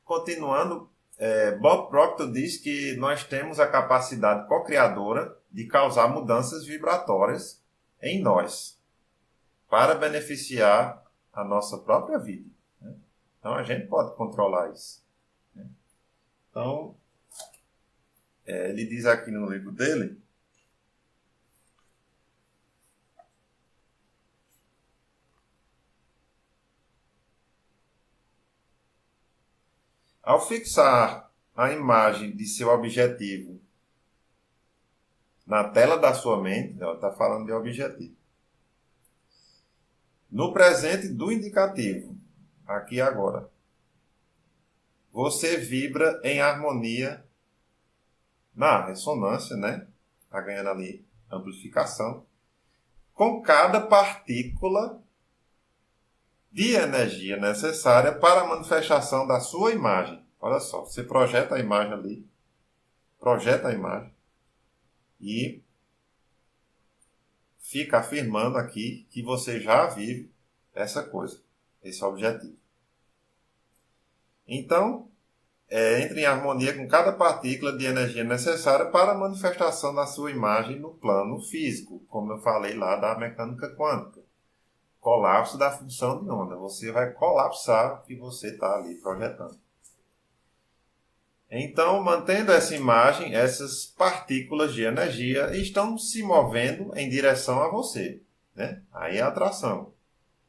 Continuando, Bob Proctor diz que nós temos a capacidade co-criadora de causar mudanças vibratórias em nós para beneficiar a nossa própria vida, né? Então a gente pode controlar isso, né? Então, ele diz aqui no livro dele, ao fixar a imagem de seu objetivo na tela da sua mente, ela está falando de objetivo, no presente do indicativo, aqui e agora, você vibra em harmonia na ressonância, né? Está ganhando ali amplificação, com cada partícula de energia necessária para a manifestação da sua imagem. Olha só, você projeta a imagem ali, projeta a imagem e fica afirmando aqui que você já vive essa coisa, esse objetivo. Então, entre em harmonia com cada partícula de energia necessária para a manifestação da sua imagem no plano físico, como eu falei lá da mecânica quântica. Colapso da função de onda. Você vai colapsar o que você está ali projetando. Então, mantendo essa imagem, essas partículas de energia estão se movendo em direção a você, né? Aí é a atração.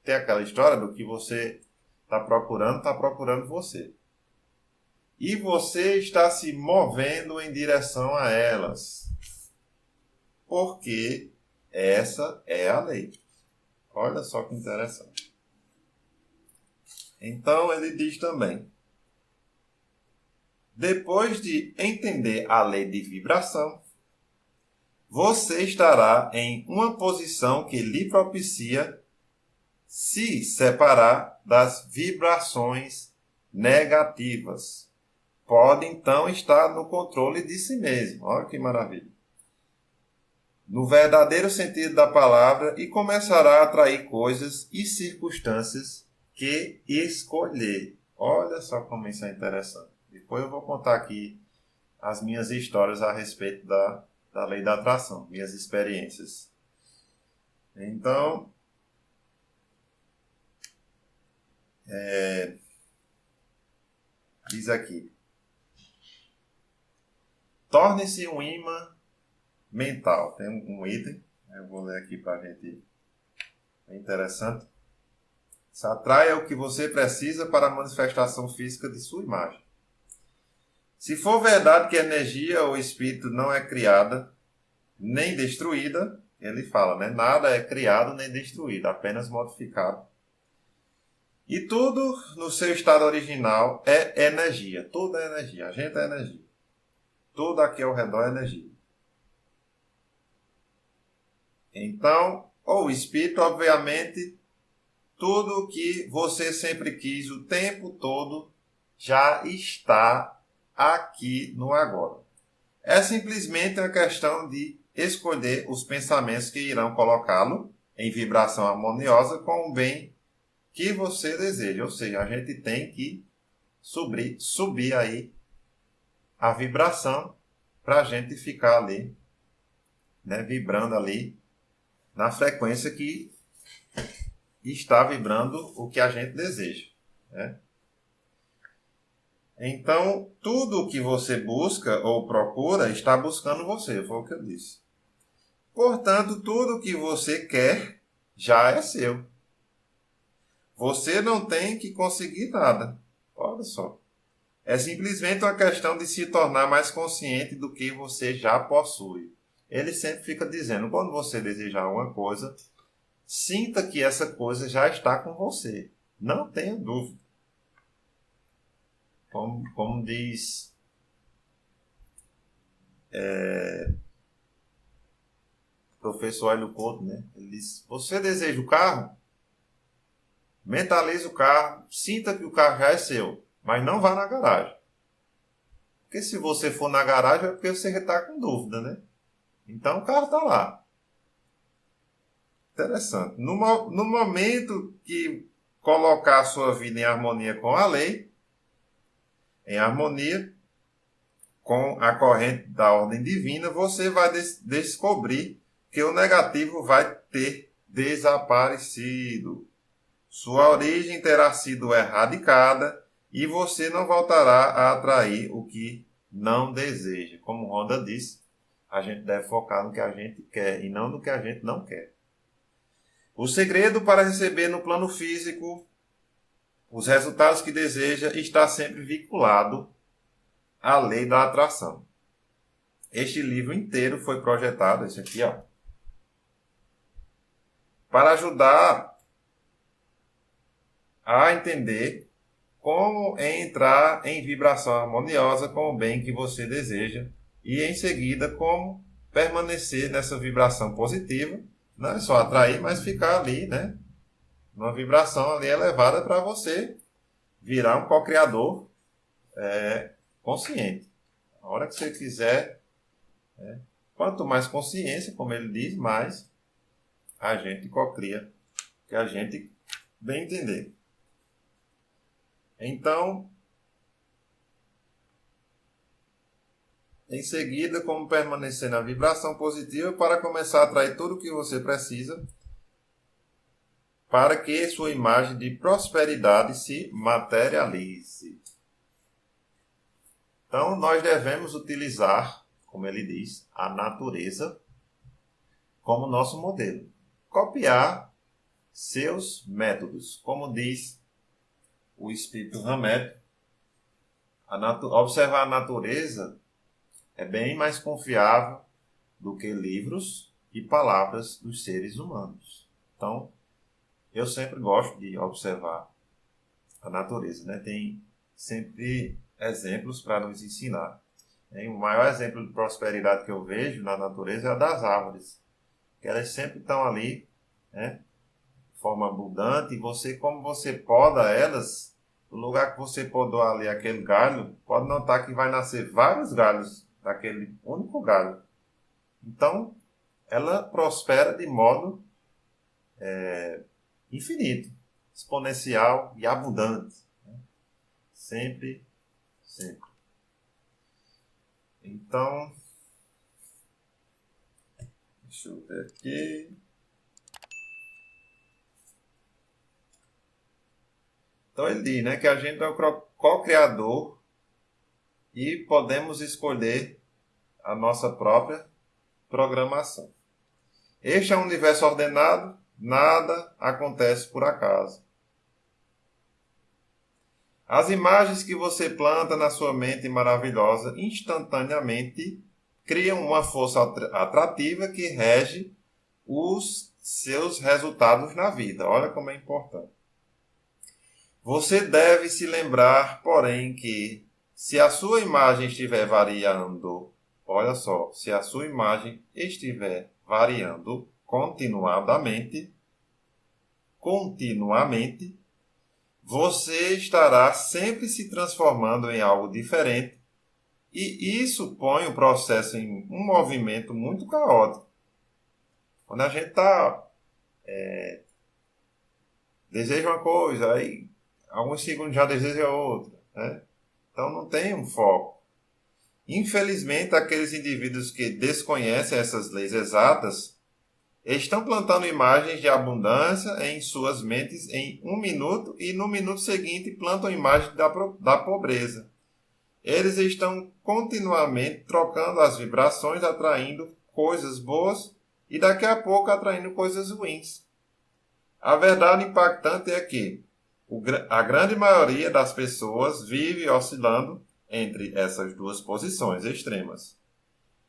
Tem aquela história do que você está procurando você. E você está se movendo em direção a elas. Porque essa é a lei. Olha só que interessante. Então ele diz também: depois de entender a lei de vibração, você estará em uma posição que lhe propicia se separar das vibrações negativas. Pode então estar no controle de si mesmo. Olha que maravilha. No verdadeiro sentido da palavra, e começará a atrair coisas e circunstâncias que escolher. Olha só como isso é interessante. Depois eu vou contar aqui as minhas histórias a respeito da lei da atração, minhas experiências. Então, diz aqui: torne-se um imã mental. Tem um item, eu vou ler aqui para a gente. É interessante. Se atraia o que você precisa para a manifestação física de sua imagem. Se for verdade que a energia ou espírito não é criada nem destruída, ele fala, né? Nada é criado nem destruído, apenas modificado. E tudo no seu estado original é energia. Tudo é energia. A gente é energia. Tudo aqui ao redor é energia. Então, o espírito, obviamente, tudo que você sempre quis o tempo todo já está aqui no agora. É simplesmente uma questão de escolher os pensamentos que irão colocá-lo em vibração harmoniosa com o bem que você deseja. Ou seja, a gente tem que subir aí a vibração para a gente ficar ali, né, vibrando ali na frequência que está vibrando o que a gente deseja, né? Então, tudo o que você busca ou procura está buscando você, foi o que eu disse. Portanto, tudo o que você quer já é seu. Você não tem que conseguir nada. Olha só. É simplesmente uma questão de se tornar mais consciente do que você já possui. Ele sempre fica dizendo, quando você desejar uma coisa, sinta que essa coisa já está com você. Não tenha dúvida. Como diz o professor Hélio Couto, né? Ele diz, você deseja o carro? Mentalize o carro, sinta que o carro já é seu, mas não vá na garagem. Porque se você for na garagem é porque você está com dúvida, né? Então o carro está lá. interessante. No momento que colocar a sua vida em harmonia com a lei, em harmonia com a corrente da ordem divina, você vai descobrir que o negativo vai ter desaparecido. Sua origem terá sido erradicada e você não voltará a atrair o que não deseja. Como Honda disse, a gente deve focar no que a gente quer e não no que a gente não quer. O segredo para receber no plano físico os resultados que deseja está sempre vinculado à lei da atração. Este livro inteiro foi projetado, esse aqui, ó, para ajudar a entender como entrar em vibração harmoniosa com o bem que você deseja e, em seguida, como permanecer nessa vibração positiva. Não é só atrair, mas ficar ali, né? Uma vibração ali elevada para você virar um co-criador consciente. A hora que você quiser, quanto mais consciência, como ele diz, mais a gente co-cria, que a gente bem entender. Então, em seguida, como permanecer na vibração positiva para começar a atrair tudo o que você precisa para que sua imagem de prosperidade se materialize. Então, nós devemos utilizar, como ele diz, a natureza como nosso modelo. Copiar seus métodos. Como diz o Espírito Hamed, observar a natureza é bem mais confiável do que livros e palavras dos seres humanos. Então, eu sempre gosto de observar a natureza, né? Tem sempre exemplos para nos ensinar. O maior exemplo de prosperidade que eu vejo na natureza é a das árvores, que elas sempre estão ali, né, de forma abundante, e você, como você poda elas, no lugar que você podou ali aquele galho, pode notar que vai nascer vários galhos daquele único galho. Então, ela prospera de modo infinito, exponencial e abundante. Sempre, sempre. Então, deixa eu ver aqui. Então ele diz, né, que a gente é o co-criador e podemos escolher a nossa própria programação. Este é um universo ordenado, nada acontece por acaso. As imagens que você planta na sua mente maravilhosa instantaneamente criam uma força atrativa que rege os seus resultados na vida. Olha como é importante. Você deve se lembrar, porém, que se a sua imagem estiver variando, olha só, se a sua imagem estiver variando continuamente, você estará sempre se transformando em algo diferente e isso põe o processo em um movimento muito caótico. Quando a gente deseja uma coisa, aí alguns segundos já deseja outra, né? Então não tem um foco. Infelizmente, aqueles indivíduos que desconhecem essas leis exatas estão plantando imagens de abundância em suas mentes em um minuto e no minuto seguinte plantam imagens da pobreza. Eles estão continuamente trocando as vibrações, atraindo coisas boas e daqui a pouco atraindo coisas ruins. A verdade impactante é que a grande maioria das pessoas vive oscilando entre essas duas posições extremas,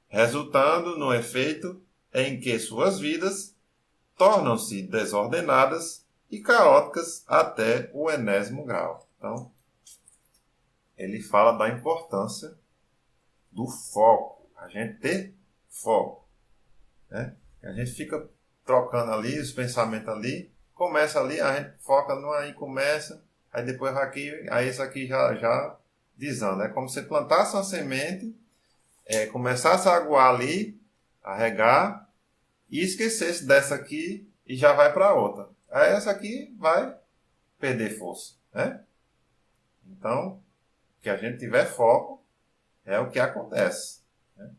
resultando no efeito em que suas vidas tornam-se desordenadas e caóticas até o enésimo grau. Então, ele fala da importância do foco, a gente ter foco, né? A gente fica trocando ali os pensamentos ali, começa ali, a gente foca no aí, começa, aí depois aqui, aí isso aqui já desanda. É como se plantasse uma semente, começasse a aguar ali, a regar, e esquecesse dessa aqui e já vai para outra. Aí essa aqui vai perder força, né? Então, que a gente tiver foco é o que acontece, né?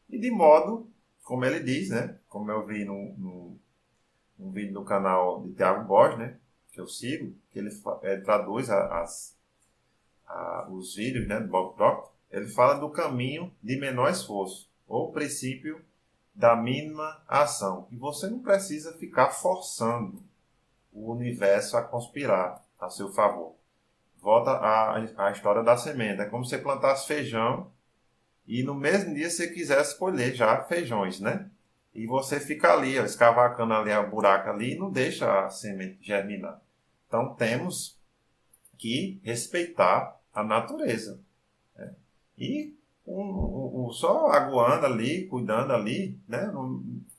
E de modo, como ele diz, né? Como eu vi num vídeo no canal de Thiago Borges, né? Que eu sigo, que ele traduz os vídeos, né? Do Bob Proctor. Ele fala do caminho de menor esforço, ou princípio da mínima ação. E você não precisa ficar forçando o universo a conspirar a seu favor. Volta à história da semente. É como se você plantasse feijão e no mesmo dia você quisesse colher já feijões, né? E você fica ali, ó, escavacando ali o buraco ali e não deixa a semente germinar. Então temos que respeitar a natureza, né? E só aguando ali, cuidando ali, né?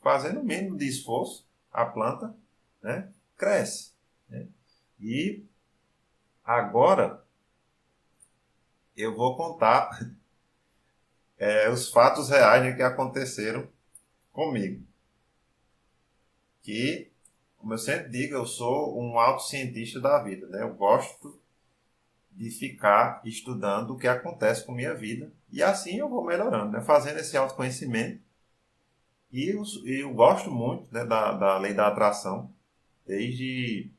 Fazendo o mínimo de esforço, a planta, né? Cresce, né? E agora eu vou contar os fatos reais, né, que aconteceram comigo. Que, como eu sempre digo, eu sou um autocientista da vida, né? Eu gosto de ficar estudando o que acontece com a minha vida e assim eu vou melhorando, né? Fazendo esse autoconhecimento. E eu gosto muito, né, da lei da atração desde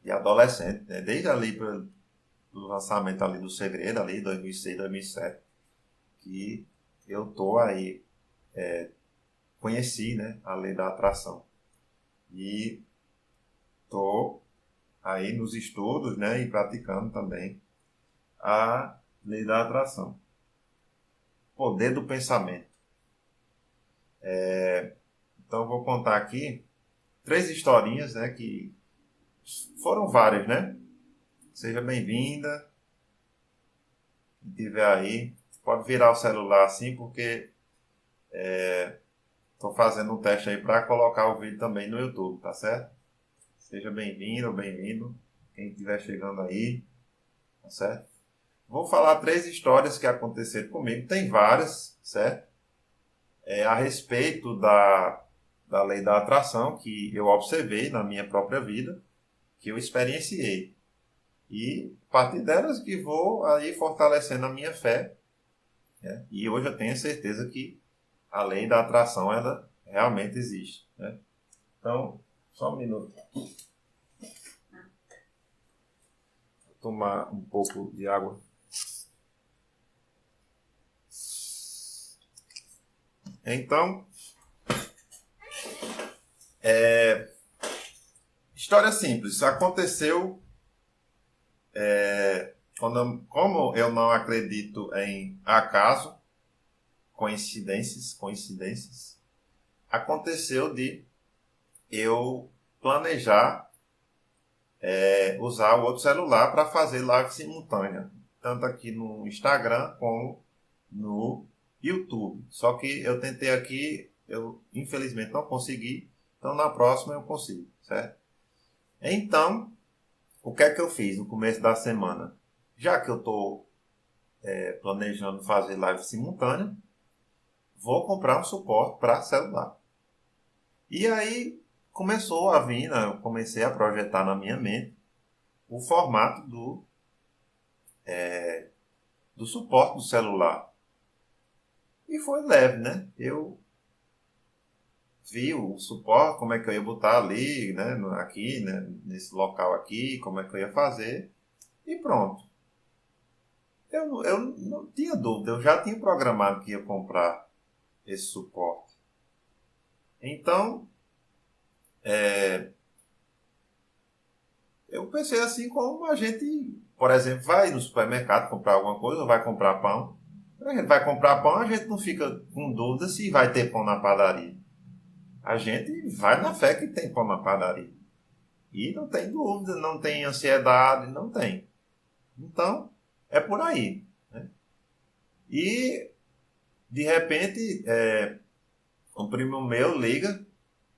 de adolescente, né? Desde ali do lançamento ali do Segredo, ali 2006, 2007, que eu tô aí, conheci, né, a lei da atração. E tô aí nos estudos, né, e praticando também a lei da atração. Poder do pensamento. Então eu vou contar aqui 3 historinhas, né, que foram várias, né? Seja bem-vinda. Quem estiver aí, pode virar o celular assim, porque estou fazendo um teste aí para colocar o vídeo também no YouTube, tá certo? Seja bem-vindo ou bem-vindo, quem estiver chegando aí, tá certo? Vou falar 3 histórias que aconteceram comigo, tem várias, certo? A respeito da lei da atração que eu observei na minha própria vida, que eu experienciei. E a partir delas que vou aí fortalecendo a minha fé, né? E hoje eu tenho certeza que a lei da atração ela realmente existe, né? Então, só um minuto. Vou tomar um pouco de água. Então, história simples. Aconteceu, como eu não acredito em acaso, coincidências, aconteceu de eu planejar usar o outro celular para fazer live simultânea, tanto aqui no Instagram como no YouTube. Só que eu tentei aqui, eu infelizmente não consegui, então na próxima eu consigo, certo? Então, o que é que eu fiz no começo da semana? Já que eu estou planejando fazer live simultânea, vou comprar um suporte para celular. E aí começou a vir, né, eu comecei a projetar na minha mente o formato do suporte do celular. E foi leve, né? Eu vi o suporte, como é que eu ia botar ali, né? Aqui, né? Nesse local aqui, como é que eu ia fazer. E pronto. Eu não tinha dúvida, eu já tinha programado que ia comprar esse suporte. Então, eu pensei assim como a gente, por exemplo, vai no supermercado comprar alguma coisa, ou vai comprar pão. A gente vai comprar pão, a gente não fica com dúvida se vai ter pão na padaria. A gente vai na fé que tem pão na padaria. E não tem dúvida, não tem ansiedade, não tem. Então, é por aí, né? E, de repente, um primo meu liga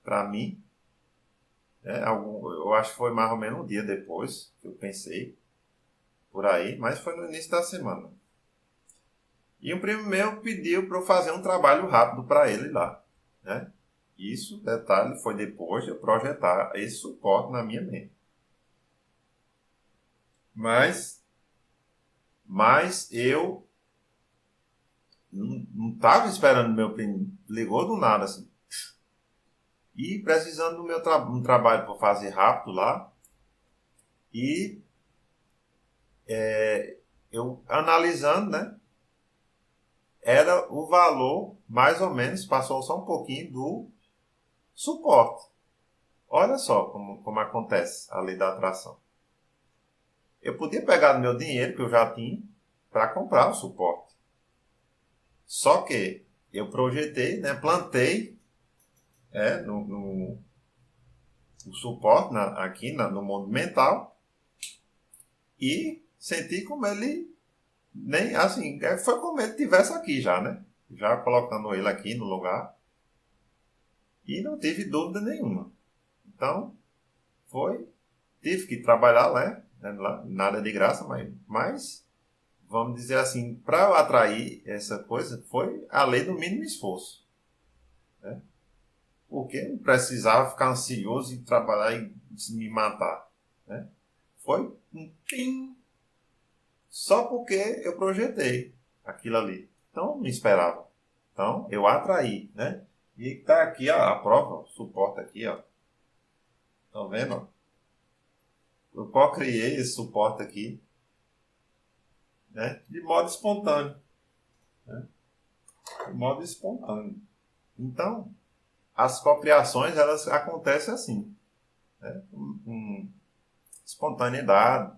para mim, né? Eu acho que foi mais ou menos um dia depois que eu pensei, por aí, mas foi no início da semana. E um primo meu pediu para eu fazer um trabalho rápido para ele lá, né? Isso, detalhe, foi depois de eu projetar esse suporte na minha mente. Mas eu não estava esperando meu primo. Ligou do nada, assim. E precisando do meu um trabalho para fazer rápido lá. E eu analisando, né? Era o valor, mais ou menos, passou só um pouquinho do suporte. Olha só como acontece a lei da atração. Eu podia pegar do meu dinheiro que eu já tinha para comprar o suporte. Só que eu projetei, né, plantei o suporte aqui no mundo mental e senti como ele nem assim, foi como ele tivesse aqui já, né? Já colocando ele aqui no lugar e não tive dúvida nenhuma. Então, tive que trabalhar lá, nada de graça, mas vamos dizer assim, para eu atrair essa coisa, foi a lei do mínimo esforço. Né? Porque não precisava ficar ansioso e trabalhar e me matar. Né? Foi um pim, só porque eu projetei aquilo ali. Então, não esperava. Então, eu atraí, né? E está aqui ó, a prova, o suporte aqui, ó. Estão vendo? Eu criei esse suporte aqui, né? De modo espontâneo. Né? De modo espontâneo. Então, as cocriações, elas acontecem assim. Né? Com espontaneidade,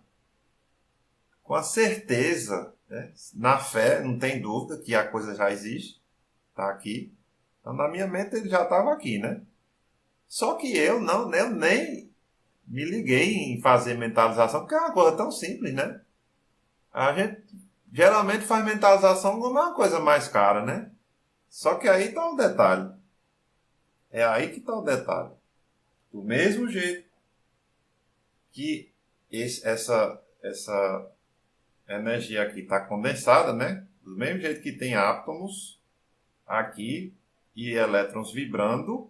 com a certeza, né? Na fé, não tem dúvida que a coisa já existe, está aqui. Então, na minha mente, ele já estava aqui, né? Só que eu nem me liguei em fazer mentalização, porque é uma coisa tão simples, né? A gente geralmente faz mentalização como uma coisa mais cara, né? Só que aí está o detalhe. É aí que está o detalhe. Do mesmo jeito que essa energia aqui está condensada, né? Do mesmo jeito que tem átomos aqui e elétrons vibrando,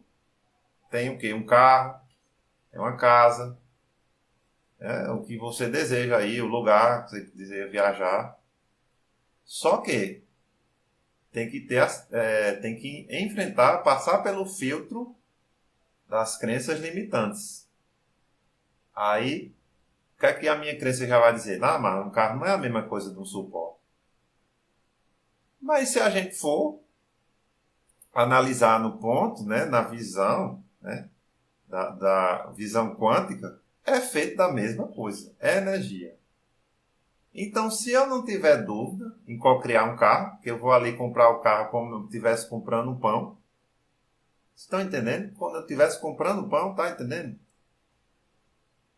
tem o quê? Um carro, tem uma casa, o que você deseja aí, o lugar que você deseja viajar. Só que tem que tem que enfrentar, passar pelo filtro das crenças limitantes. Aí, o que é que a minha crença já vai dizer? Não, mas um carro não é a mesma coisa de um suporte. Mas se a gente for analisar no ponto, né, na visão, né, da visão quântica, é feito da mesma coisa, é energia. Então, se eu não tiver dúvida em criar um carro, que eu vou ali comprar o carro como eu estivesse comprando um pão, estão entendendo? Quando eu estivesse comprando um pão, tá entendendo?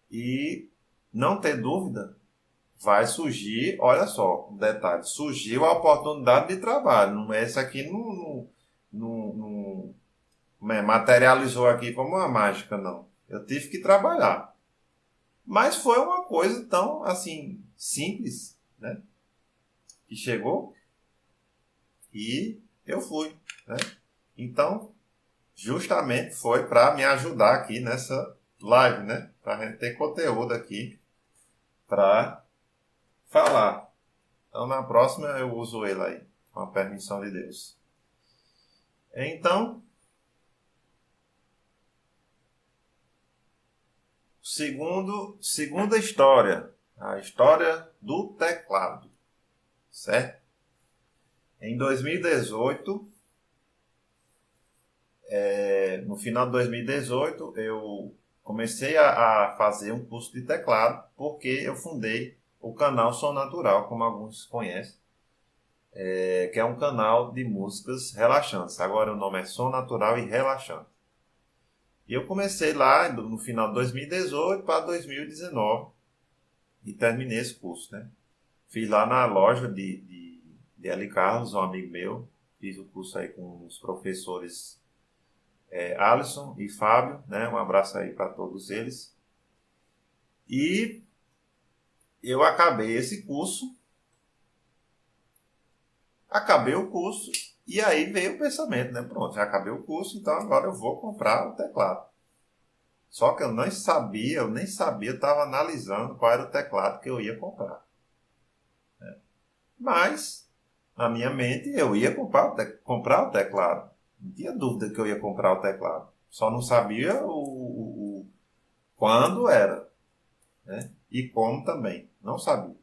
E não ter dúvida, vai surgir, olha só, um detalhe, surgiu a oportunidade de trabalho. Não é esse aqui não materializou aqui como uma mágica, não. Eu tive que trabalhar. Mas foi uma coisa tão, assim, simples, né? Que chegou e eu fui, né? Então, justamente foi para me ajudar aqui nessa live, né? Para a gente ter conteúdo aqui para falar. Então, na próxima eu uso ele aí, com a permissão de Deus. Então, segunda história, a história do teclado, certo? Em 2018, no final de 2018, eu comecei a fazer um curso de teclado, porque eu fundei o canal Som Natural, como alguns conhecem, que é um canal de músicas relaxantes. Agora o nome é Som Natural e Relaxante. E eu comecei lá no final de 2018 para 2019 e terminei esse curso, né? Fiz lá na loja de L. Carlos, um amigo meu. Fiz o curso aí com os professores Alisson e Fábio, né? Um abraço aí para todos eles. E eu acabei esse curso. Acabei o curso E aí veio o pensamento, né? Pronto, já acabei o curso, então agora eu vou comprar o teclado. Só que eu nem sabia, eu estava analisando qual era o teclado que eu ia comprar. Mas, na minha mente, eu ia comprar o teclado. Não tinha dúvida que eu ia comprar o teclado. Só não sabia quando era, né? E como também. Não sabia.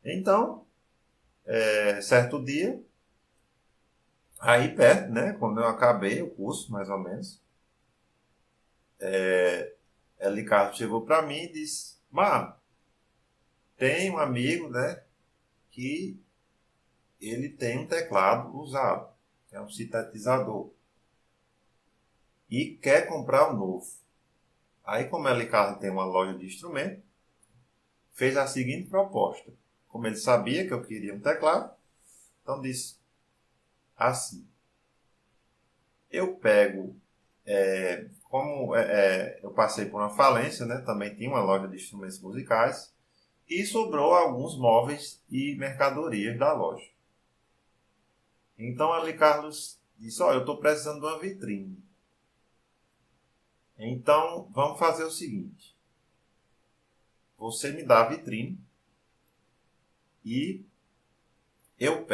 Então, certo dia, aí perto, né? Quando eu acabei o curso, mais ou menos, Eli Carlos chegou para mim e disse: Mano, tem um amigo, né? Que ele tem um teclado usado, que é um sintetizador, e quer comprar um novo. Aí, como a Carlos tem uma loja de instrumento, fez a seguinte proposta. Como ele sabia que eu queria um teclado, então disse assim: eu pego, como eu passei por uma falência, né? Também tinha uma loja de instrumentos musicais, e sobrou alguns móveis e mercadorias da loja. Então, ali Carlos disse: olha, eu estou precisando de uma vitrine. Então, vamos fazer o seguinte. Você me dá a vitrine e eu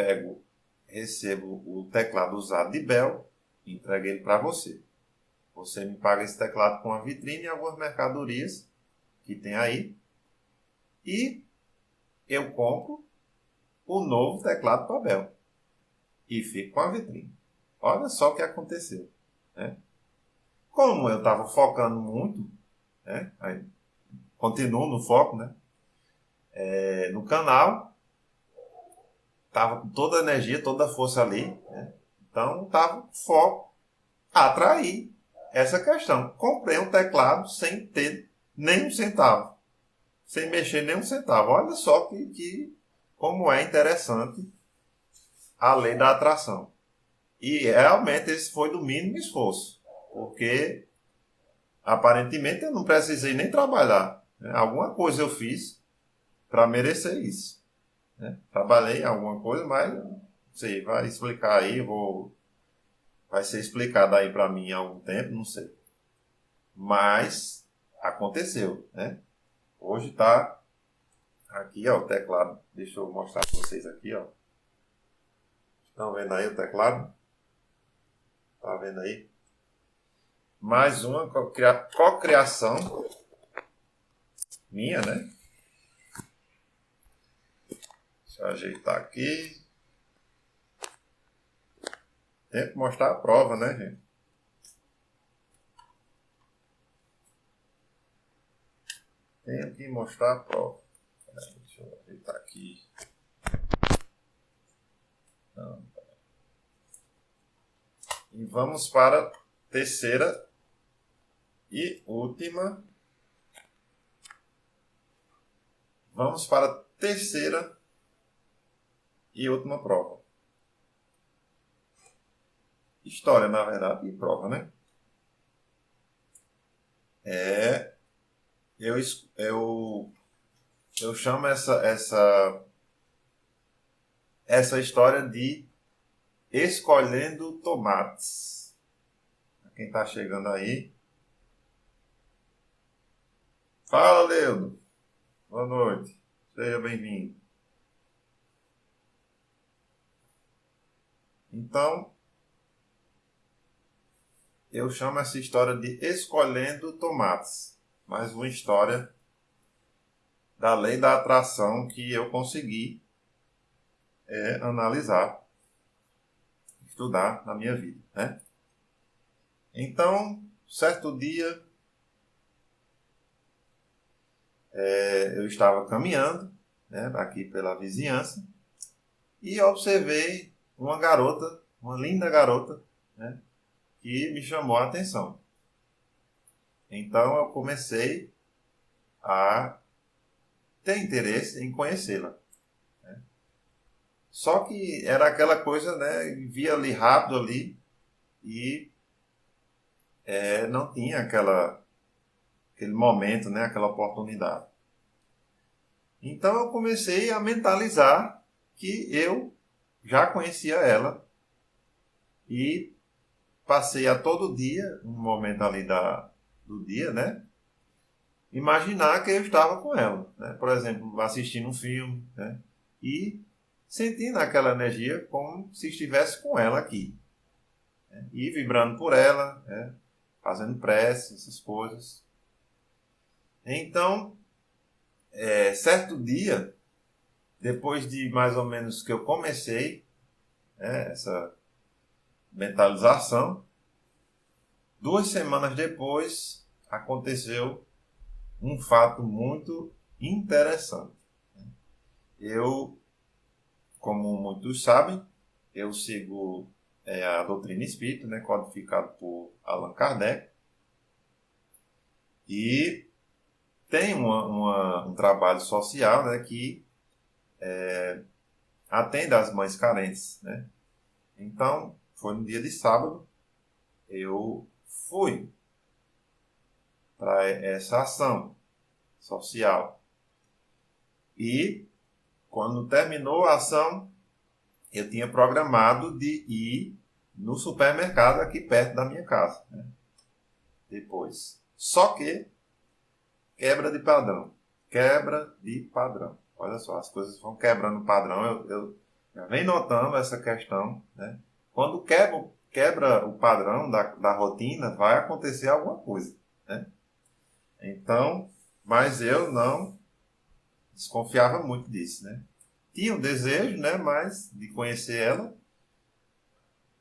recebo o teclado usado de Bell e entrego ele para você. Você me paga esse teclado com a vitrine e algumas mercadorias que tem aí. E eu compro o novo teclado para Bell. E fico com a vitrine. Olha só o que aconteceu, né? Como eu estava focando muito, né? Aí, continuo no foco, né? No canal, estava com toda a energia, toda a força ali, né? Então estava foco a atrair essa questão. Comprei um teclado sem ter nem um centavo, sem mexer nem um centavo. Olha só como é interessante a lei da atração. E realmente esse foi do mínimo esforço, porque aparentemente eu não precisei nem trabalhar, né? Alguma coisa eu fiz para merecer isso, né? Trabalhei em alguma coisa, mas não sei, vai explicar aí, vai ser explicado aí para mim em algum tempo, não sei. Mas aconteceu, né? Hoje está aqui, ó, o teclado. Deixa eu mostrar para vocês aqui, ó. Estão vendo aí o teclado? Tá vendo aí? Mais uma cocriação minha, né? Deixa eu ajeitar aqui. Tem que mostrar a prova, né, gente? Tenho que mostrar a prova. Deixa eu ajeitar aqui. Não. E vamos para a terceira e última. Vamos para a terceira e última prova. História, na verdade, e prova, né? Eu chamo essa história de escolhendo tomates. Quem está chegando aí? Fala, Leudo. Boa noite. Seja bem-vindo. Então, eu chamo essa história de escolhendo tomates. Mais uma história da lei da atração que eu consegui analisar, estudar na minha vida, né? Então, certo dia, eu estava caminhando, né, aqui pela vizinhança e observei uma garota, uma linda garota, né, que me chamou a atenção. Então eu comecei a ter interesse em conhecê-la, né? Só que era aquela coisa, né, via ali rápido ali e não tinha aquele momento, né, aquela oportunidade. Então eu comecei a mentalizar que eu já conhecia ela E passei a todo dia, um momento ali do dia, né? Imaginar que eu estava com ela, né? Por exemplo, assistindo um filme, né? E sentindo aquela energia como se estivesse com ela aqui, né? E vibrando por ela, né? Fazendo prece, essas coisas. Então, certo dia, depois de mais ou menos que eu comecei, né, essa mentalização, 2 semanas depois aconteceu um fato muito interessante. Eu, como muitos sabem, eu sigo a doutrina espírita, né, codificado por Allan Kardec, e tem um trabalho social, né, que atende às mães carentes, né? Então, foi no dia de sábado, eu fui para essa ação social. E, quando terminou a ação, eu tinha programado de ir no supermercado aqui perto da minha casa, né? Depois. Só que, quebra de padrão. Quebra de padrão. Olha só, as coisas vão quebrando o padrão. Eu já venho notando essa questão, né? Quando quebra o padrão da rotina, vai acontecer alguma coisa, né? Então, mas eu não desconfiava muito disso, né? Tinha um desejo, né, mas de conhecer ela.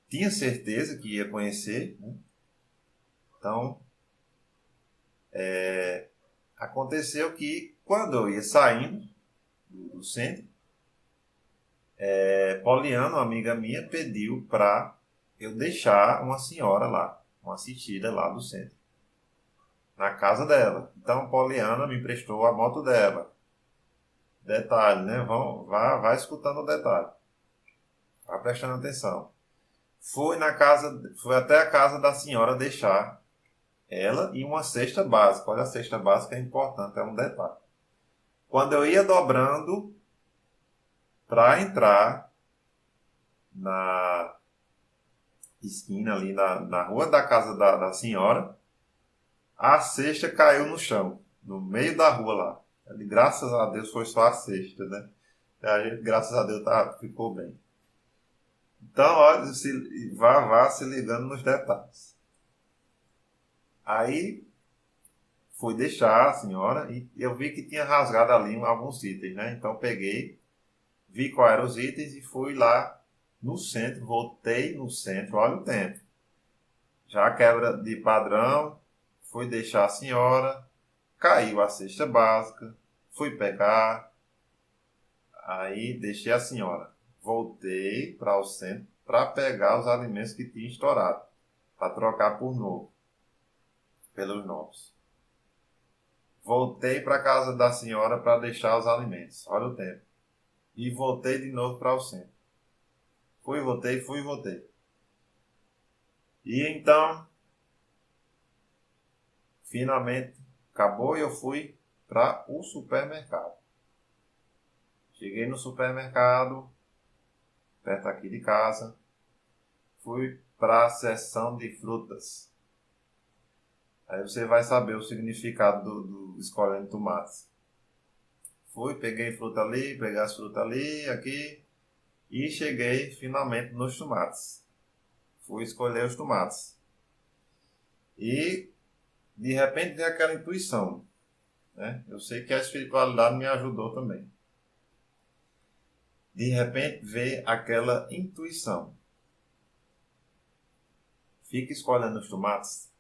Tinha certeza que ia conhecer, né? Então, aconteceu que quando eu ia saindo do centro, Poliana, uma amiga minha, pediu para eu deixar uma senhora lá, uma assistida lá do centro, na casa dela. Então, Poliana me emprestou a moto dela. Detalhe, né? Vai escutando o detalhe. Vai prestando atenção. Fui até a casa da senhora deixar ela e uma cesta básica. Olha, a cesta básica é importante, é um detalhe. Quando eu ia dobrando para entrar na esquina ali na rua da casa da senhora, a cesta caiu no chão, no meio da rua lá. Graças a Deus foi só a cesta, né? A gente, graças a Deus, ficou bem. Então, olha, vá se ligando nos detalhes. Aí, fui deixar a senhora e eu vi que tinha rasgado ali alguns itens, né? Então, peguei, vi quais eram os itens e fui lá no centro, voltei no centro, olha o tempo. Já quebra de padrão, fui deixar a senhora, caiu a cesta básica, fui pegar, aí deixei a senhora. Voltei para o centro para pegar os alimentos que tinha estourado, para trocar pelos novos. Voltei para a casa da senhora para deixar os alimentos, olha o tempo. E voltei de novo para o centro. Fui, voltei. E então, finalmente, acabou e eu fui para o supermercado. Cheguei no supermercado, perto aqui de casa. Fui para a seção de frutas. Aí você vai saber o significado do escolhendo tomates. Fui, peguei fruta ali, peguei as frutas ali, aqui. E cheguei finalmente nos tomates. Fui escolher os tomates. E de repente veio aquela intuição, né? Eu sei que a espiritualidade me ajudou também. De repente veio aquela intuição. Fica escolhendo os tomates.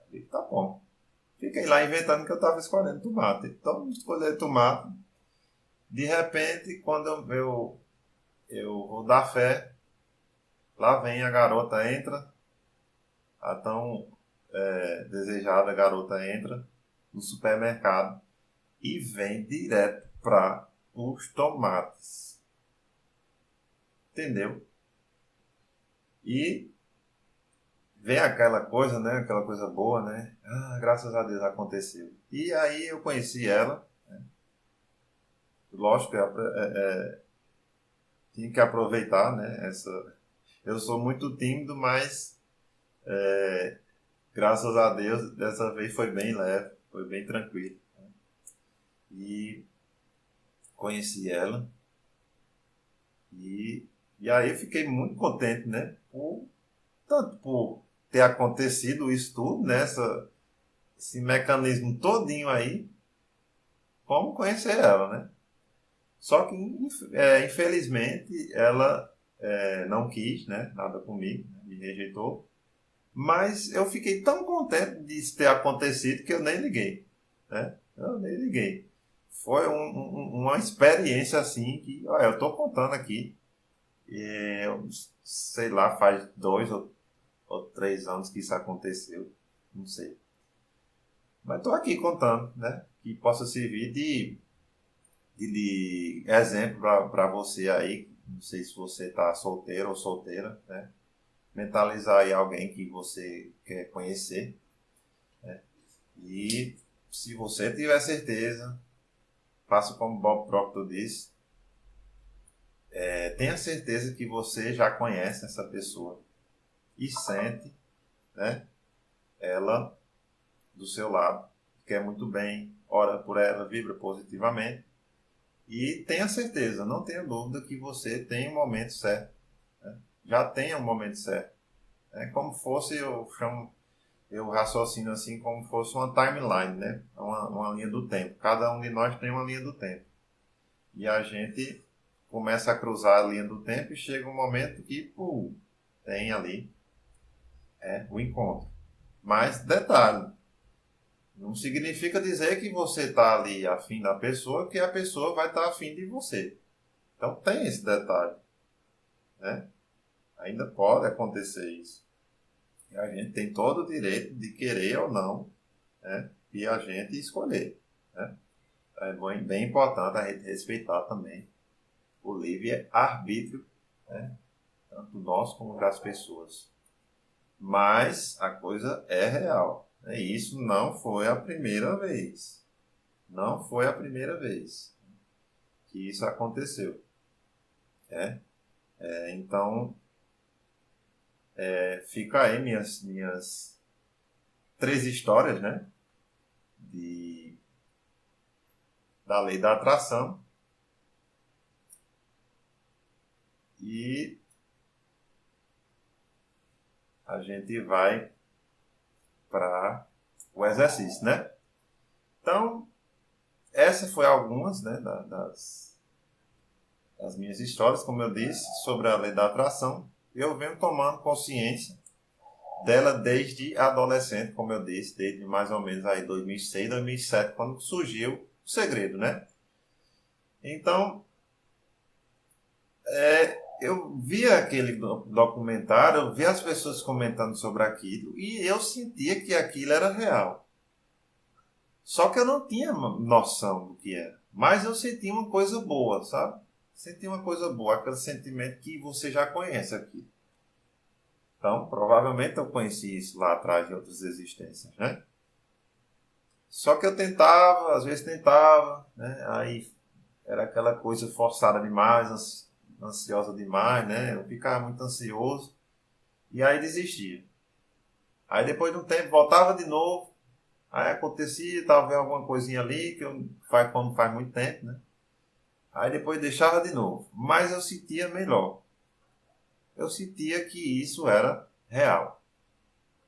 Eu digo, tá bom. Fiquei lá inventando que eu estava escolhendo tomate. Então, escolhi tomate. De repente, quando eu vou dar fé, lá vem a garota, entra. A tão desejada garota entra no supermercado e vem direto para os tomates. Entendeu? E vem aquela coisa, né? Aquela coisa boa, né? Ah, graças a Deus aconteceu. E aí eu conheci ela. Né? Lógico, tinha que aproveitar, né? Eu sou muito tímido, mas graças a Deus, dessa vez foi bem leve, foi bem tranquilo. E conheci ela e, e aí eu fiquei muito contente, né? Tanto por ter acontecido isso tudo, né? Esse mecanismo todinho aí, como conhecer ela, né? Só que, infelizmente, ela não quis, né? Nada comigo, né, me rejeitou. Mas eu fiquei tão contente de isso ter acontecido que eu nem liguei, né? Eu nem liguei. Foi uma experiência assim que, olha, eu estou contando aqui. Eu, sei lá, faz 2 ou 3 anos que isso aconteceu. Não sei. Mas estou aqui contando, né? Que possa servir de exemplo para você aí. Não sei se você está solteiro ou solteira, né? Mentalizar aí alguém que você quer conhecer. E se você tiver certeza, faça como Bob Proctor disse, tenha certeza que você já conhece essa pessoa e sente, né, ela do seu lado, quer muito bem, ora por ela, vibra positivamente e tenha certeza, não tenha dúvida que você tem o momento certo, né? Já tenha o momento certo. É como fosse, eu raciocino assim como fosse uma timeline, né? Uma linha do tempo. Cada um de nós tem uma linha do tempo. E a gente começa a cruzar a linha do tempo e chega um momento que, tem ali o encontro. Mas, detalhe, não significa dizer que você está ali afim da pessoa que a pessoa vai estar afim de você. Então tem esse detalhe, né? Ainda pode acontecer isso. E a gente tem todo o direito de querer ou não, né? E a gente escolher, né? É bem importante a gente respeitar também o livre-arbítrio, né? Tanto nós como das pessoas. Mas a coisa é real. Né? E isso não foi a primeira vez. Não foi a primeira vez que isso aconteceu. Então, fica aí minhas 3 histórias, né? Da lei da atração. E a gente vai para o exercício, né? Então, essa foi algumas, né, das minhas histórias, como eu disse, sobre a lei da atração. Eu venho tomando consciência dela desde adolescente, como eu disse, desde mais ou menos aí 2006, 2007, quando surgiu o segredo, né? Então, eu vi aquele documentário, eu vi as pessoas comentando sobre aquilo e eu sentia que aquilo era real. Só que eu não tinha noção do que era. Mas eu sentia uma coisa boa, sabe? Senti uma coisa boa, aquele sentimento que você já conhece aqui. Então, provavelmente eu conheci isso lá atrás em outras existências, né? Só que eu tentava, às vezes tentava, né? Aí era aquela coisa forçada demais, ansiosa demais, né? Eu ficava muito ansioso e aí desistia. Aí depois de um tempo voltava de novo, aí acontecia, talvez alguma coisinha ali, que eu faz como faz muito tempo, né? Aí depois deixava de novo. Mas eu sentia melhor. Eu sentia que isso era real.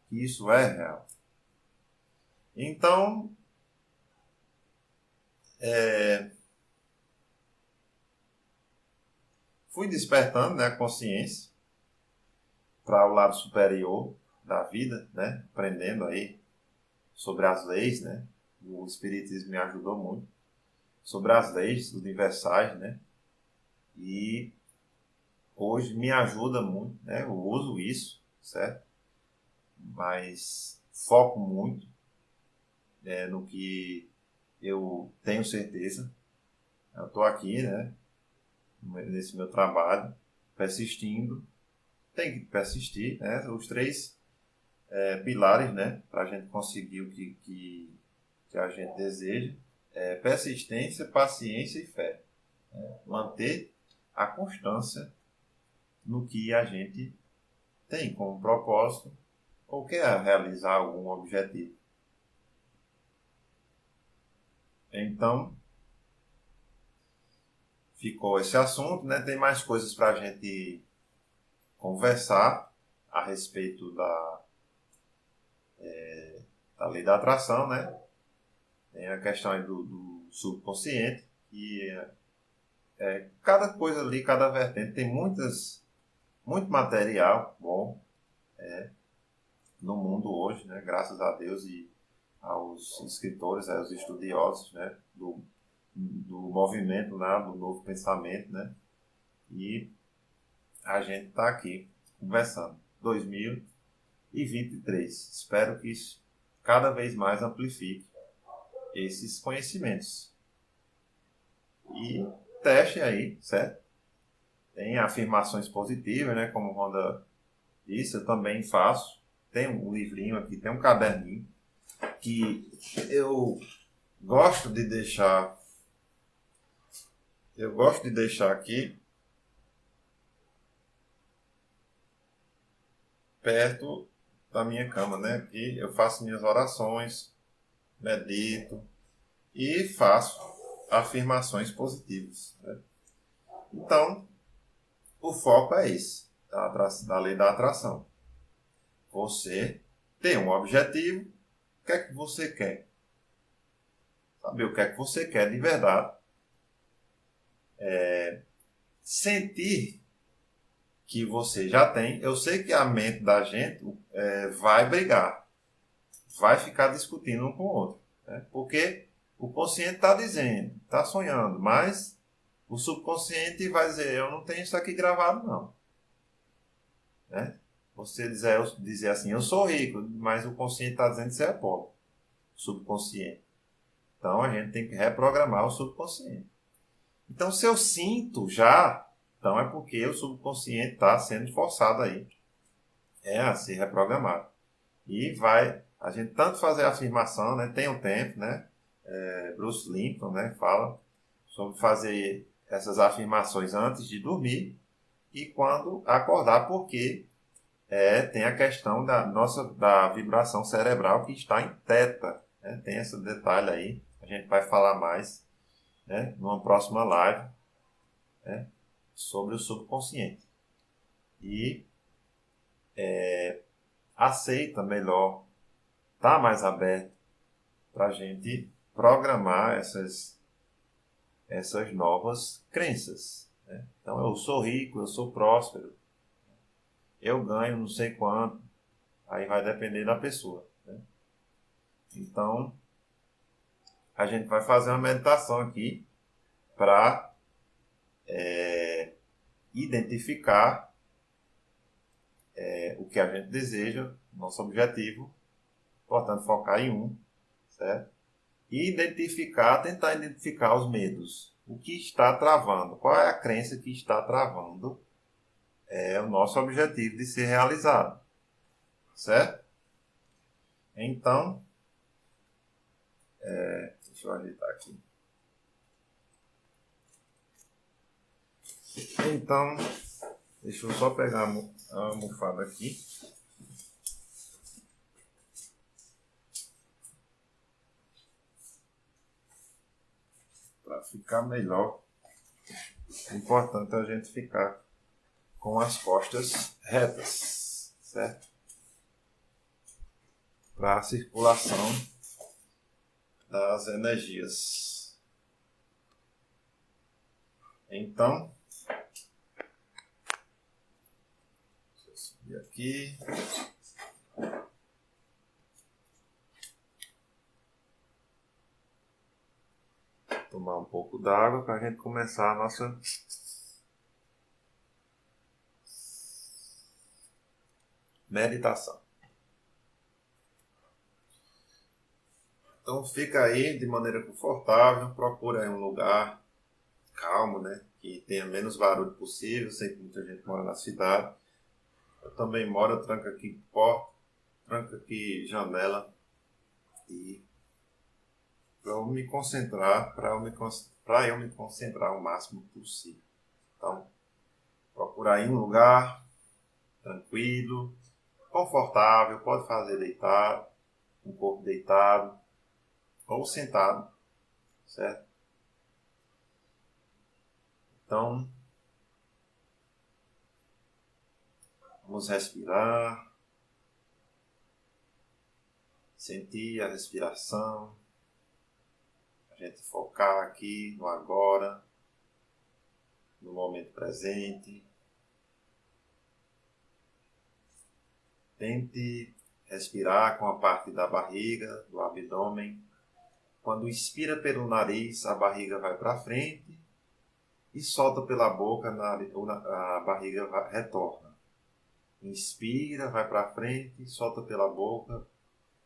Que isso é real. Então, fui despertando, né, a consciência para o lado superior da vida, né? Aprendendo aí sobre as leis, né? O Espiritismo me ajudou muito. Sobre as leis universais, né? E hoje me ajuda muito, né? Eu uso isso, certo? Mas foco muito no que eu tenho certeza. Eu estou aqui, né? Nesse meu trabalho, persistindo. Tem que persistir, né? Os 3 pilares, né? Para a gente conseguir o que a gente deseja. Persistência, paciência e fé. Manter a constância no que a gente tem como propósito ou quer realizar algum objetivo. Então, ficou esse assunto, né? Tem mais coisas para a gente conversar a respeito da lei da atração, né? Tem a questão aí do subconsciente, que cada coisa ali, cada vertente, tem muito material bom no mundo hoje, né? Graças a Deus e aos escritores, aos estudiosos, né? Do movimento, né? Do novo pensamento, né? E a gente está aqui conversando. 2023. Espero que isso cada vez mais amplifique esses conhecimentos. E teste aí, certo? Tem afirmações positivas, né? Como o Honda disse, eu também faço. Tem um livrinho aqui, tem um caderninho que eu gosto de deixar aqui perto da minha cama, né? Que eu faço minhas orações, medito e faço afirmações positivas, né? Então, o foco é esse, da lei da atração. Você tem um objetivo, o que é que você quer? Saber o que é que você quer de verdade. Sentir que você já tem. Eu sei que a mente da gente vai brigar, vai ficar discutindo um com o outro, né? Porque o consciente está dizendo, está sonhando, mas o subconsciente vai dizer, eu não tenho isso aqui gravado não, né? Você dizer assim, eu sou rico, mas o consciente está dizendo que você é pobre, subconsciente. Então a gente tem que reprogramar o subconsciente. Então se eu sinto já, então é porque o subconsciente está sendo forçado aí a ser reprogramado. E a gente tanto fazer a afirmação, né? Tem um tempo, né? Bruce Lipton, né? Fala sobre fazer essas afirmações antes de dormir e quando acordar, porque tem a questão da vibração cerebral que está em teta, né? Tem esse detalhe aí, a gente vai falar mais, né? Numa próxima live, né? Sobre o subconsciente. E aceita melhor, tá mais aberto para a gente programar essas novas crenças, né? Então, eu sou rico, eu sou próspero, eu ganho não sei quanto, aí vai depender da pessoa, né? Então, a gente vai fazer uma meditação aqui para identificar o que a gente deseja, nosso objetivo, portanto, focar em um, certo? E tentar identificar os medos. O que está travando? Qual é a crença que está travando o nosso objetivo de ser realizado? Certo? Então, deixa eu ajeitar aqui. Então, deixa eu só pegar a almofada aqui. Para ficar melhor. É importante a gente ficar com as costas retas, certo? Para a circulação das energias. Então, deixa eu subir aqui. Tomar um pouco d'água para a gente começar a nossa meditação. Então fica aí de maneira confortável, procura aí um lugar calmo, né? Que tenha menos barulho possível. Sei que muita gente mora na cidade. Eu também moro, eu tranco aqui porta, tranco aqui janela e para eu me concentrar, para eu me concentrar o máximo possível. Então, procurar aí um lugar tranquilo, confortável, pode fazer deitado, com o corpo deitado ou sentado, certo? Então, vamos respirar, sentir a respiração, a gente focar aqui no agora, no momento presente. Tente respirar com a parte da barriga, do abdômen. Quando inspira pelo nariz, a barriga vai para frente e solta pela boca, a barriga retorna. Inspira, vai para frente, solta pela boca,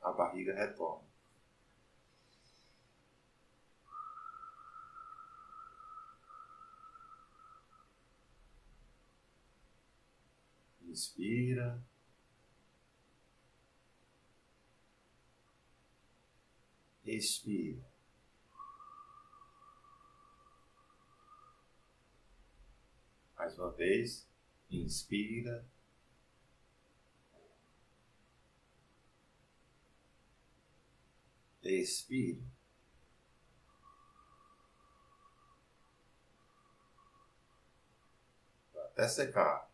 a barriga retorna. Inspira. Expira. Mais uma vez. Inspira. Expira. Até secar.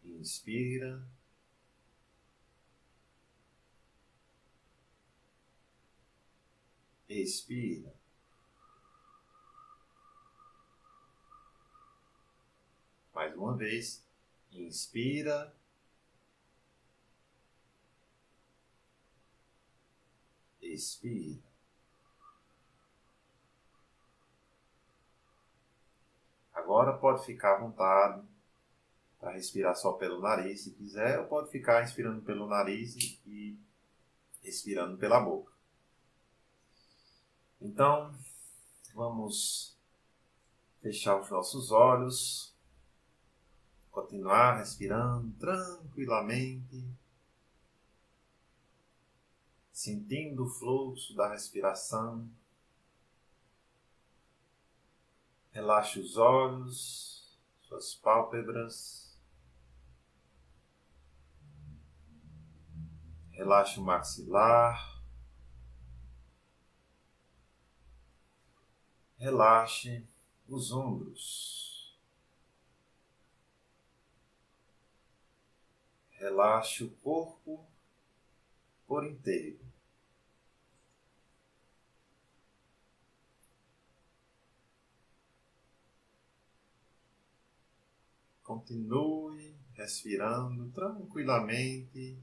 Inspira. Expira. Mais uma vez. Inspira. Expira. Agora pode ficar à vontade para respirar só pelo nariz, se quiser, ou pode ficar inspirando pelo nariz e expirando pela boca. Então, vamos fechar os nossos olhos, continuar respirando tranquilamente, sentindo o fluxo da respiração. Relaxe os olhos, suas pálpebras. Relaxe o maxilar. Relaxe os ombros. Relaxe o corpo por inteiro. Continue respirando tranquilamente,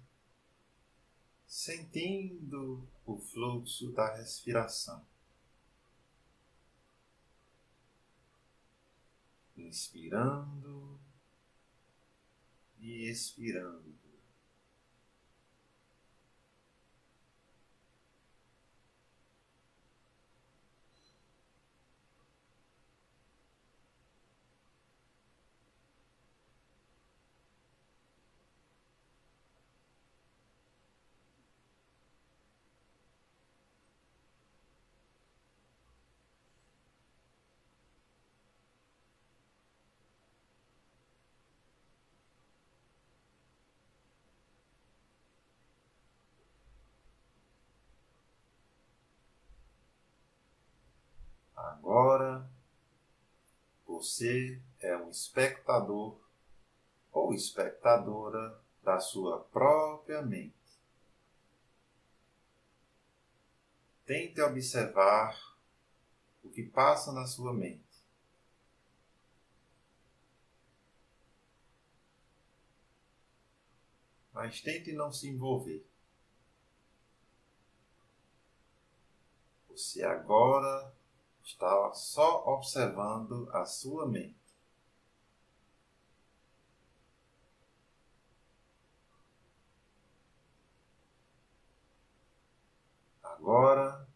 sentindo o fluxo da respiração. Inspirando e expirando. Agora, você é um espectador ou espectadora da sua própria mente. Tente observar o que passa na sua mente. Mas tente não se envolver. Você agora está só observando a sua mente. Agora,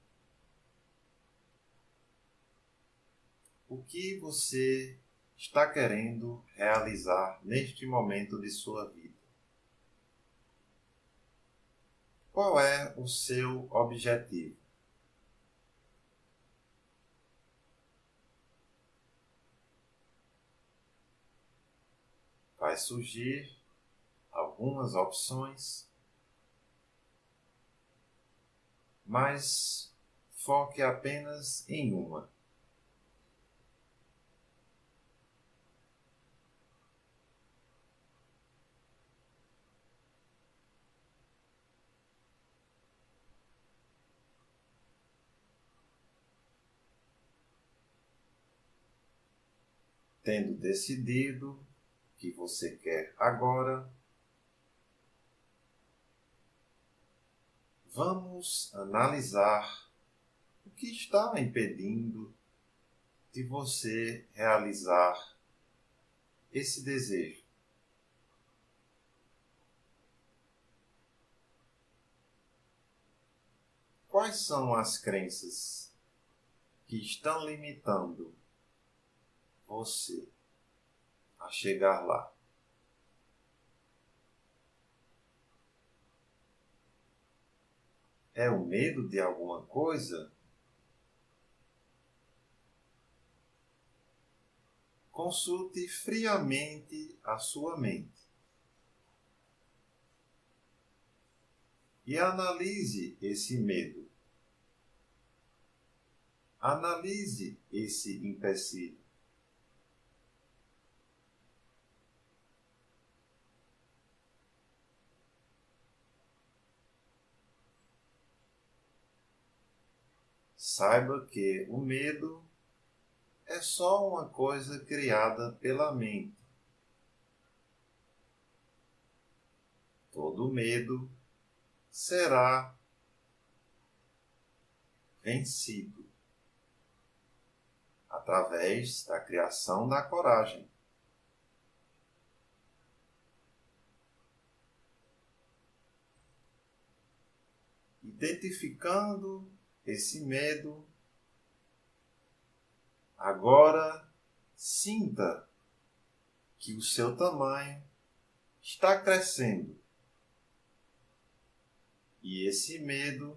o que você está querendo realizar neste momento de sua vida? Qual é o seu objetivo? Vai surgir algumas opções, mas foque apenas em uma. Tendo decidido o que você quer agora, vamos analisar o que está impedindo de você realizar esse desejo. Quais são as crenças que estão limitando você a chegar lá? É o medo de alguma coisa? Consulte friamente a sua mente e analise esse medo. Analise esse empecilho. Saiba que o medo é só uma coisa criada pela mente. Todo medo será vencido através da criação da coragem. Identificando esse medo, agora sinta que o seu tamanho está crescendo e esse medo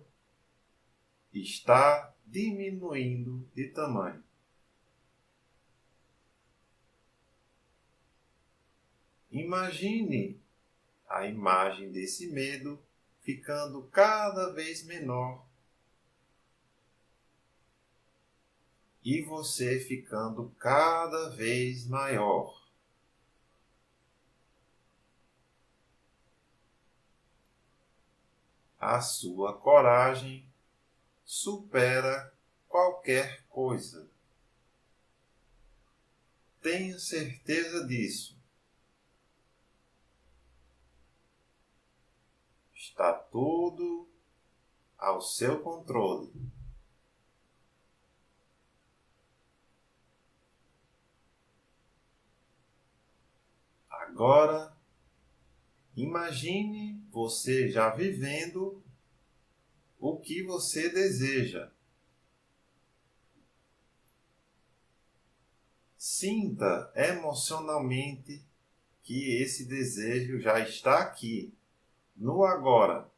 está diminuindo de tamanho. Imagine a imagem desse medo ficando cada vez menor e você ficando cada vez maior. A sua coragem supera qualquer coisa. Tenha certeza disso. Está tudo ao seu controle. Agora, imagine você já vivendo o que você deseja. Sinta emocionalmente que esse desejo já está aqui, no agora.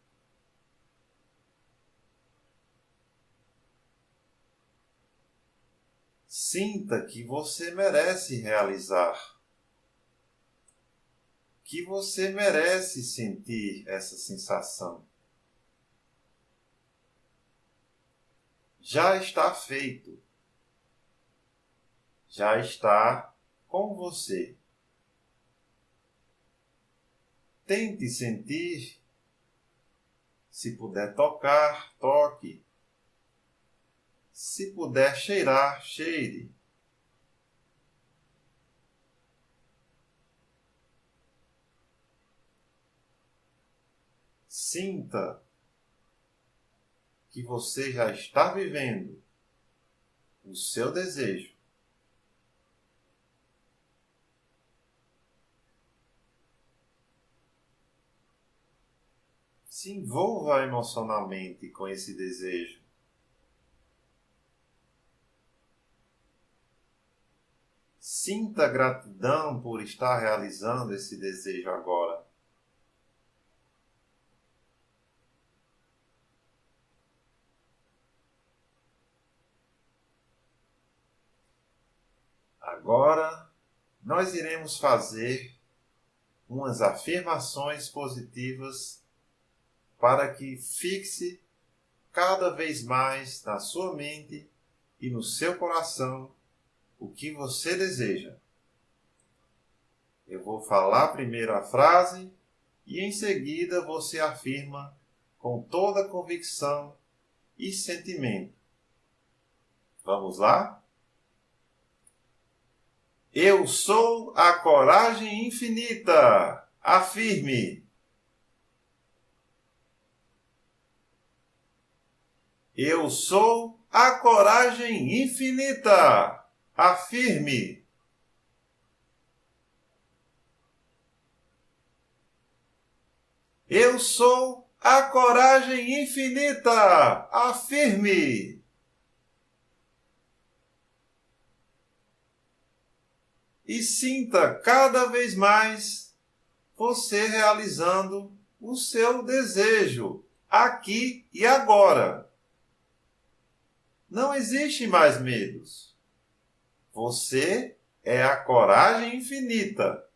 Sinta que você merece realizar, que você merece sentir essa sensação. Já está feito. Já está com você. Tente sentir. Se puder tocar, toque. Se puder cheirar, cheire. Sinta que você já está vivendo o seu desejo. Se envolva emocionalmente com esse desejo. Sinta gratidão por estar realizando esse desejo agora. Agora, nós iremos fazer umas afirmações positivas para que fixe cada vez mais na sua mente e no seu coração o que você deseja. Eu vou falar primeiro a frase e em seguida você afirma com toda convicção e sentimento. Vamos lá? Eu sou a coragem infinita. Afirme. Eu sou a coragem infinita. Afirme. Eu sou a coragem infinita. Afirme. E sinta cada vez mais você realizando o seu desejo, aqui e agora. Não existe mais medos. Você é a coragem infinita.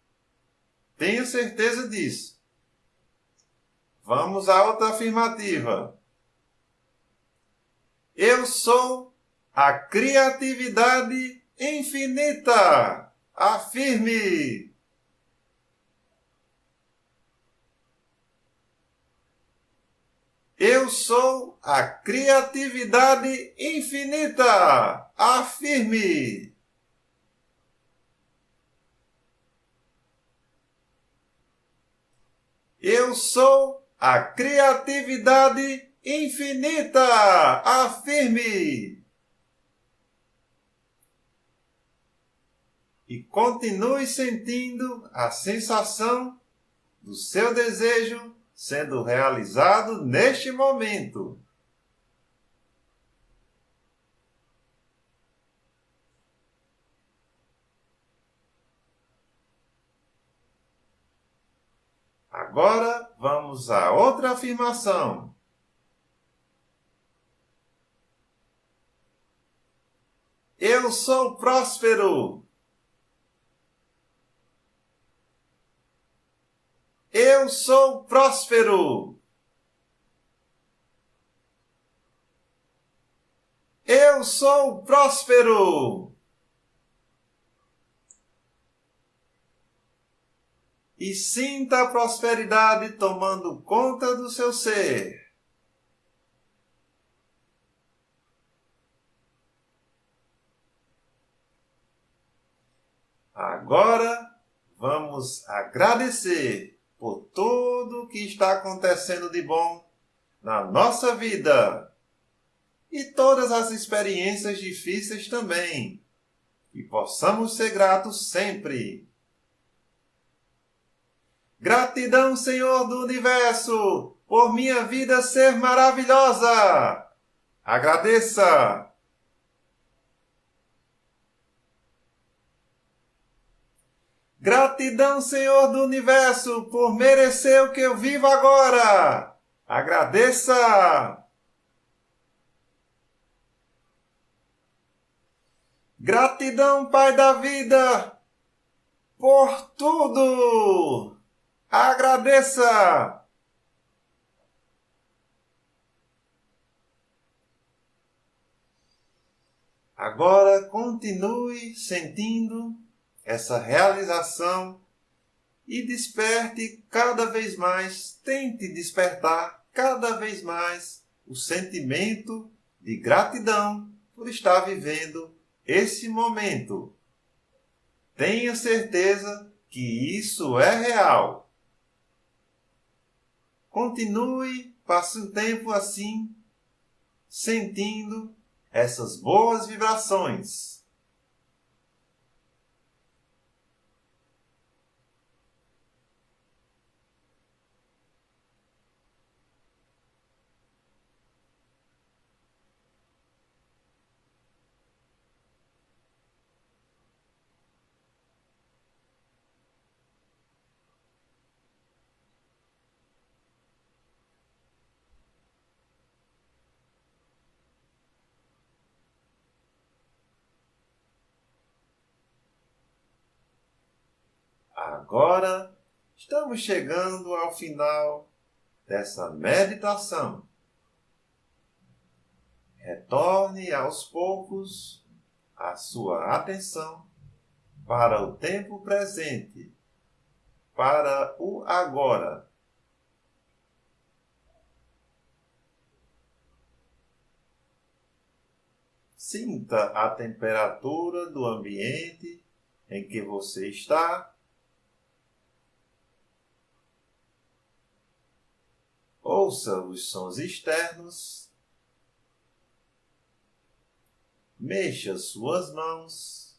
Tenha certeza disso. Vamos à outra afirmativa. Eu sou a criatividade infinita. Afirme. Eu sou a criatividade infinita. Afirme. Eu sou a criatividade infinita. Afirme. E continue sentindo a sensação do seu desejo sendo realizado neste momento. Agora vamos a outra afirmação. Eu sou próspero. Eu sou próspero. Eu sou próspero. E sinta a prosperidade tomando conta do seu ser. Agora vamos agradecer por tudo o que está acontecendo de bom na nossa vida e todas as experiências difíceis também, e possamos ser gratos sempre. Gratidão, Senhor do Universo, por minha vida ser maravilhosa. Agradeça. Gratidão, Senhor do Universo, por merecer o que eu vivo agora. Agradeça. Gratidão, Pai da vida, por tudo. Agradeça. Agora continue sentindo essa realização e desperte cada vez mais, tente despertar cada vez mais o sentimento de gratidão por estar vivendo esse momento. Tenha certeza que isso é real. Continue, passe um tempo assim, sentindo essas boas vibrações. Agora, estamos chegando ao final dessa meditação. Retorne aos poucos a sua atenção para o tempo presente, para o agora. Sinta a temperatura do ambiente em que você está. Ouça os sons externos. Mexa suas mãos,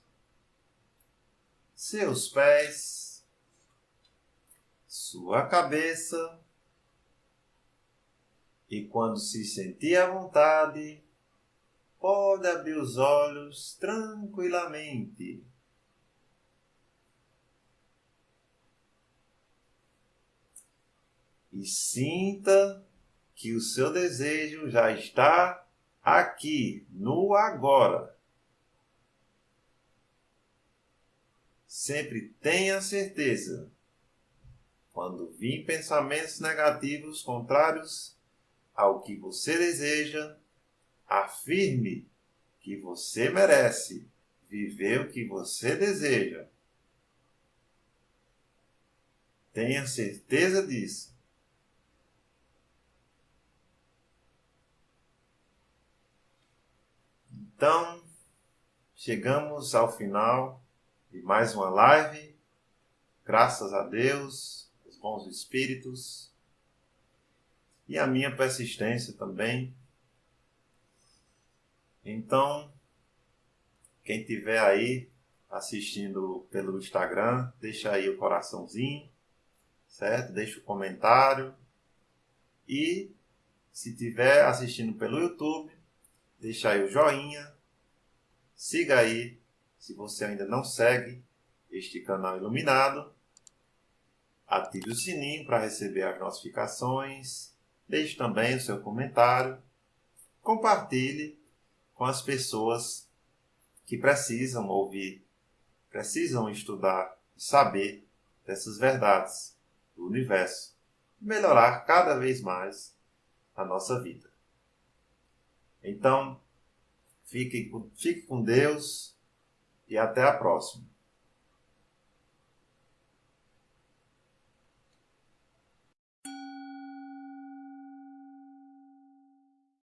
seus pés, sua cabeça. E quando se sentir à vontade, pode abrir os olhos tranquilamente. E sinta que o seu desejo já está aqui, no agora. Sempre tenha certeza, quando vir pensamentos negativos contrários ao que você deseja, afirme que você merece viver o que você deseja. Tenha certeza disso. Então, chegamos ao final de mais uma live. Graças a Deus, os bons espíritos e a minha persistência também. Então, quem estiver aí assistindo pelo Instagram, deixa aí o coraçãozinho, certo? Deixa o comentário. E se estiver assistindo pelo YouTube, deixa aí o joinha. Siga aí, se você ainda não segue este canal iluminado. Ative o sininho para receber as notificações. Deixe também o seu comentário. Compartilhe com as pessoas que precisam ouvir, precisam estudar e saber dessas verdades do universo e melhorar cada vez mais a nossa vida. Então, fique com Deus e até a próxima.